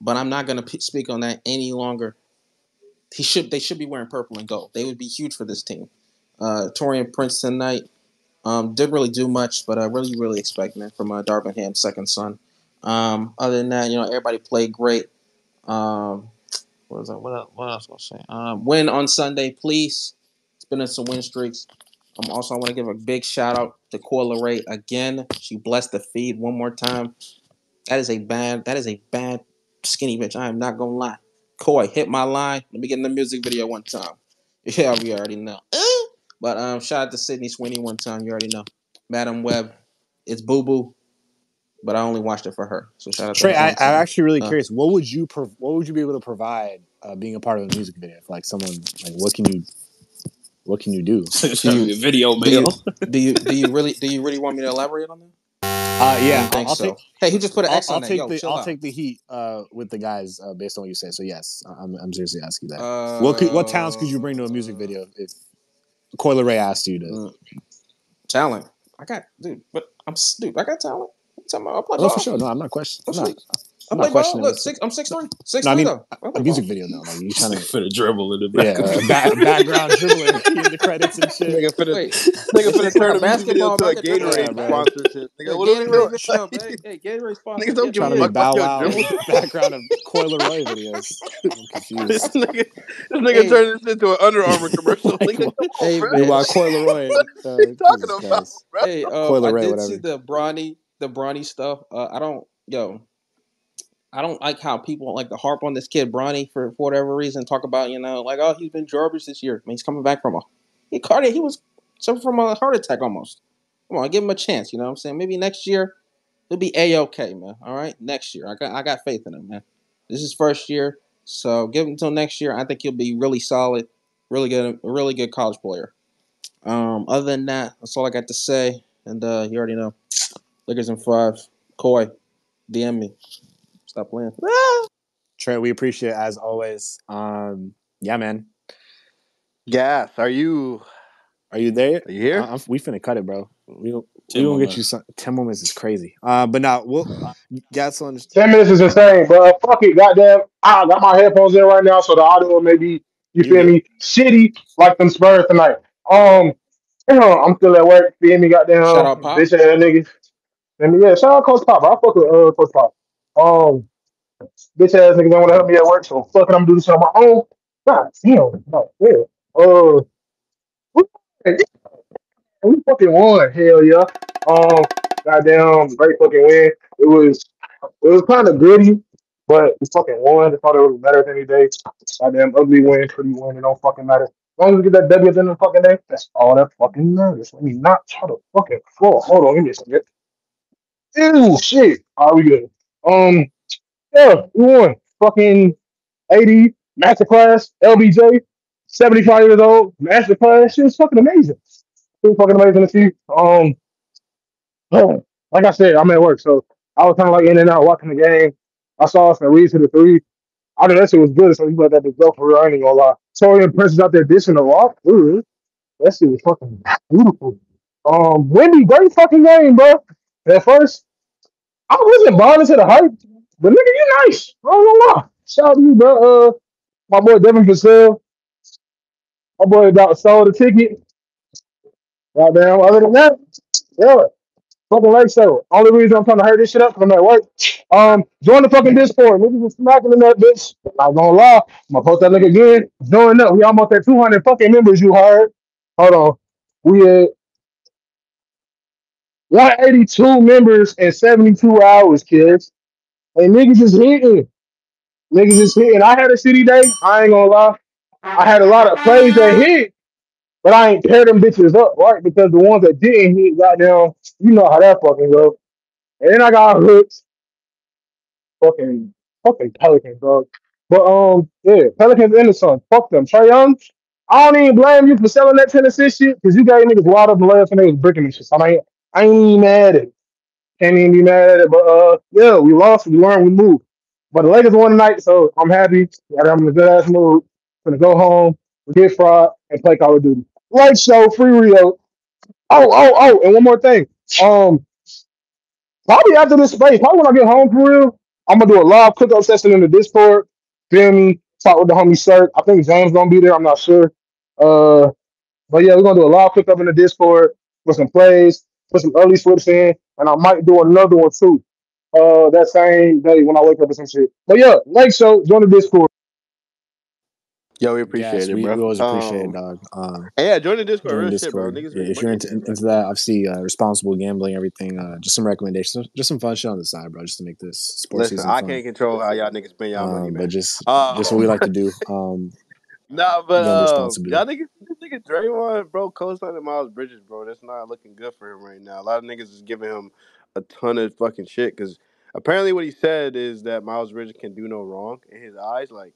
but I'm not gonna speak on that any longer. They should be wearing purple and gold. They would be huge for this team. Torian Prince tonight didn't really do much, but I really expecting it from Darvinham's second son. Other than that, everybody played great. What was that? What else was I gonna say? Win on Sunday, please. It's been in some win streaks. Also, I want to give a big shout out to Coyle Ray again. She blessed the feed one more time. That is a bad skinny bitch. I am not gonna lie. Coy, hit my line. Let me get in the music video one time. Yeah, we already know. But shout out to Sydney Sweeney one time. You already know. Madam Web, it's Boo Boo, but I only watched it for her. So shout out to Trey, her one I'm time. actually really curious. What would you be able to provide being a part of a music video? For like someone, like what can you do? Video Do mail. you really want me to elaborate on that? Yeah, I'll take. Hey, he just put an X on that. Yo, chill I'll out. take the heat with the guys based on what you say. So yes, I'm seriously asking you that. What talents could you bring to a music video if Coyle Ray asked you to? Talent. I got I got talent. I play No, ball. for sure. No, I'm not questioning. I play ball. Look, I'm 6'3". No, I mean though. a music video though. Like you trying to for the dribble in the background dribbler in the credits and shit. Nigga Is finna this turn a a music video basketball to a back Gatorade bro. sponsorship. Nigga, what are we Gatorade doing? video, hey, Gatorade sponsor. Niggas don't give Trying a to be fuck about Bow your Wow dribble. background of Coyle Ray videos. I'm This confused. nigga turned this into an Under Armour commercial. Like, Nigga, come on, Hey, bro. man. meanwhile, Coyle Ray, What are you talking Jesus about, Christ. bro? Hey, Coyle I Ray, did whatever. see the Bronny stuff. I don't like how people like to harp on this kid Bronny for whatever reason. Talk about like, oh, he's been garbage this year. I mean, he's coming back from he was suffering from a heart attack almost. Come on, give him a chance. You know what I'm saying? Maybe next year he'll be A-OK, man. All right, next year I got faith in him, man. This is first year, so give him until next year. I think he'll be really solid, a really good college player. Other than that, that's all I got to say. And you already know, Lakers in 5. Coy, DM me. Stop playing. Trey, we appreciate it as always. Yeah, man. Gas, are you there? Are you here? We finna cut it, bro. We gonna get you some 10 moments is crazy. But now we'll gas on 10 minutes is insane, bro. Fuck it, goddamn. I got my headphones in right now, so the audio may be, you you feel good. me, shitty like them Spurs tonight. I'm still at work, feel me, goddamn Shout out Pop. bitch ass niggas. And yeah, shout out Coach Pop. I fuck with Coach Pop. Bitch ass niggas don't want to help me at work, so fuck it, I'm doing this shit on my own. God damn, no, yeah. We we fucking won, hell yeah. Goddamn, great fucking win. It was kind of gritty, but we fucking won. That's all that really matters any day. Goddamn ugly win, pretty win, it don't fucking matter. As long as we get that W at the end of the fucking day, that's all that fucking matters. Let me not try to fucking floor. Hold on, give me a second. Ew, shit. Are we good? Yeah, we won. Fucking 80, masterclass, LBJ, 75 years old, masterclass. Shit was fucking amazing. It was fucking amazing to see. Like I said, I'm at work, so I was kind of like in and out watching the game. I saw some reads to the three. I know that shit was good, so you let that go for real. I ain't gonna lie. Torian Prince is out there dishing the rock. Ooh, that shit was fucking beautiful. Wendy, great fucking game, bro. At first, I wasn't buying into the hype, but nigga, you nice. I don't know why. Shout out to you, bro. My boy Devin Vassell. My boy got sold the ticket. Goddamn. Other than that, yeah. Fucking late show. Only reason I'm trying to hurry this shit up because I'm at work. Join the fucking Discord. Niggas was smacking in that bitch. Not gonna lie. I'm gonna post that link again. Join up. We almost at 200 fucking members, you heard. Hold on. We at 182 members in 72 hours, kids. And niggas is hitting. Niggas is hitting. I had a shitty day. I ain't gonna lie. I had a lot of plays that hit, but I ain't tear them bitches up, right? Because the ones that didn't hit, goddamn, you know how that fucking goes. And then I got hooked. Fucking Pelicans, dog. But yeah, Pelicans in the sun. Fuck them. Trae Young, I don't even blame you for selling that Tennessee shit because you gave niggas wide open layups and they was bricking and shit. So I ain't even mad at it. Can't even be mad at it. But yeah, we lost, we learned, we moved. But the Lakers won tonight, so I'm happy. I'm in a good ass mood. Gonna go home, get fried, and play Call of Duty. Light show, free Rio. And one more thing. Probably after this space, probably when I get home for real. I'm gonna do a live cookout session in the Discord. Feel me? Talk with the homie Sir. I think James gonna be there. I'm not sure. Uh, but yeah, we're gonna do a live cookup in the Discord with some plays, put some early slips in, and I might do another one too. That same day when I wake up or some shit. But yeah, like show, join the Discord. Yo, we appreciate Yes, it, we bro. always appreciate it, dog. And yeah, join the Discord. Join Real shit, bro. Discord. Niggas make If you're money in there, man. into that, obviously responsible gambling, everything. Just some recommendations, just some fun shit on the side, bro, just to make this sports Listen, season I fun. can't control how y'all niggas spend y'all money, But man. just what we like to do. Nah, but Gamble responsibly. y'all niggas, this nigga Draymond, bro, co-signing Miles Bridges, bro. That's not looking good for him right now. A lot of niggas is giving him a ton of fucking shit because apparently what he said is that Miles Bridges can do no wrong in his eyes, like,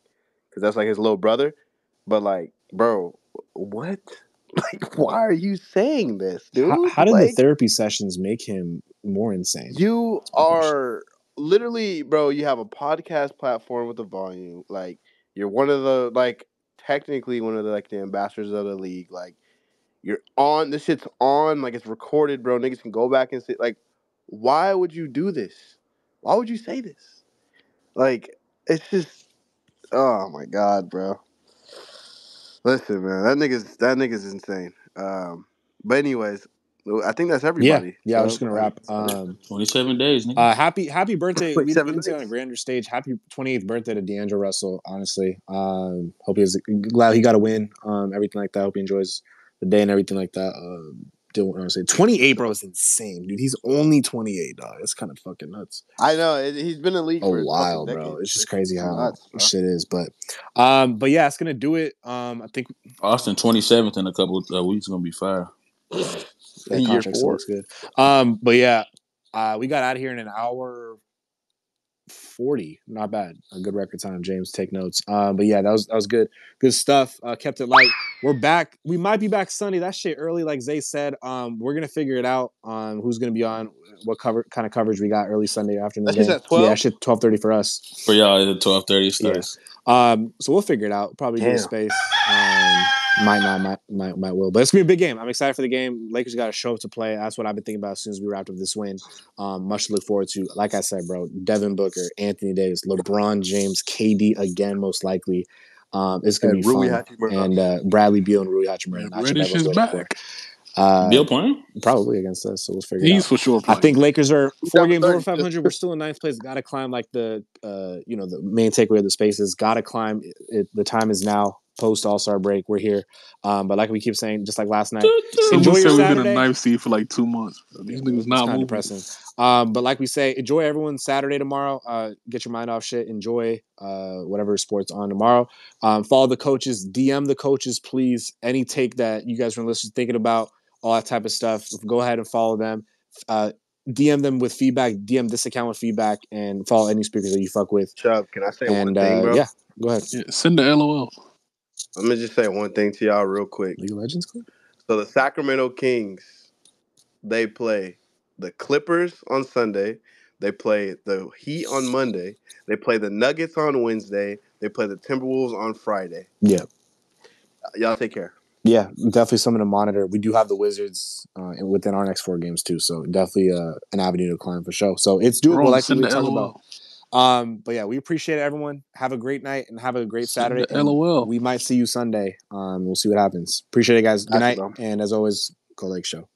because that's like his little brother. But like, bro, what? Like, why are you saying this, dude? How did the Like, therapy sessions make him more insane? you That's my question. are literally, bro, you have a podcast platform with a volume. Like, you're one of the, like, technically one of the, like, the ambassadors of the league. Like, you're on, this shit's on, like, it's recorded, bro. Niggas can go back and see, like, why would you do this? Why would you say this? Like, it's just, oh my God, bro. Listen, man, that nigga's insane. But anyways, I think that's Yeah, everybody. I was So, just gonna wrap. 27 days, nigga. Happy birthday! We 27 didn't say on a days. grander stage. Happy 28th birthday to D'Angelo Russell. Honestly, hope he's glad he got a win. Everything like that. Hope he enjoys the day and everything like that. Didn't want to say 28, bro. Is insane, dude. He's only 28, dog. It's kind of fucking nuts. I know he's been in the league A for a fucking while, bro. decade. It's just It's crazy how nuts, bro. shit is. But yeah, it's gonna do it. I think Austin 27th in a couple of weeks gonna be fire. that In year contract still 4. looks good. But yeah, we got out of here in an hour 40. Not bad. A good record time. James, take notes. But yeah, that was good. Good stuff. Kept it light. We're back. We might be back Sunday. That shit early, like Zay said. We're gonna figure it out on who's gonna be on, what kind of coverage we got early Sunday afternoon That shit's game. at Yeah, 12. shit 12:30 for us. For y'all, it's 12:30 Yeah. starts. So we'll figure it out. Probably do a Damn. space. Might not, might will. But it's gonna be a big game. I'm excited for the game. Lakers got to show up to play. That's what I've been thinking about as soon as we wrapped up this win. Much to look forward to. Like I said, bro, Devin Booker, Anthony Davis, LeBron James, KD again, most likely. It's gonna be And Rui fun. Hachimura. And Bradley Beal and Rui Hachimura. Man, Matchup Reddish everyone's is waiting for. back. Bill playing? Probably against us, so we'll figure it He's out. for sure I playing. think Lakers are Who's 4 down to games over 30? 500. We're still in ninth place. Got to climb like the the main takeaway of the spaces. Got to climb. The time is now. Post All-Star break, we're here. But like we keep saying, just like last night, Someone enjoy your said we've been a Saturday. knife seat for like 2 months. Yeah, These bro, niggas it's not kind of moving. depressing. But like we say, enjoy everyone's Saturday tomorrow. Get your mind off shit. Enjoy whatever sport's on tomorrow. Follow the coaches. DM the coaches, please. Any take that you guys are listening, thinking about, all that type of stuff. Go ahead and follow them. DM them with feedback. DM this account with feedback, and follow any speakers that you fuck with. Chubb, can I say one And thing, bro? yeah, go ahead. Yeah, send the LOL. I'm gonna just say one thing to y'all real quick. League of Legends clip. So the Sacramento Kings, they play the Clippers on Sunday. They play the Heat on Monday. They play the Nuggets on Wednesday. They play the Timberwolves on Friday. Yeah. Y'all take care. Yeah, definitely something to monitor. We do have the Wizards within our next 4 games too, so definitely an avenue to climb for sure. So it's doable, Bro, like send we the were talking about. LOL. But yeah, we appreciate everyone. Have a great night and have a great Send Saturday. the And LOL. we might see you Sunday. We'll see what happens. Appreciate it, guys. Good Got you, night. bro. And as always, go Lake Show.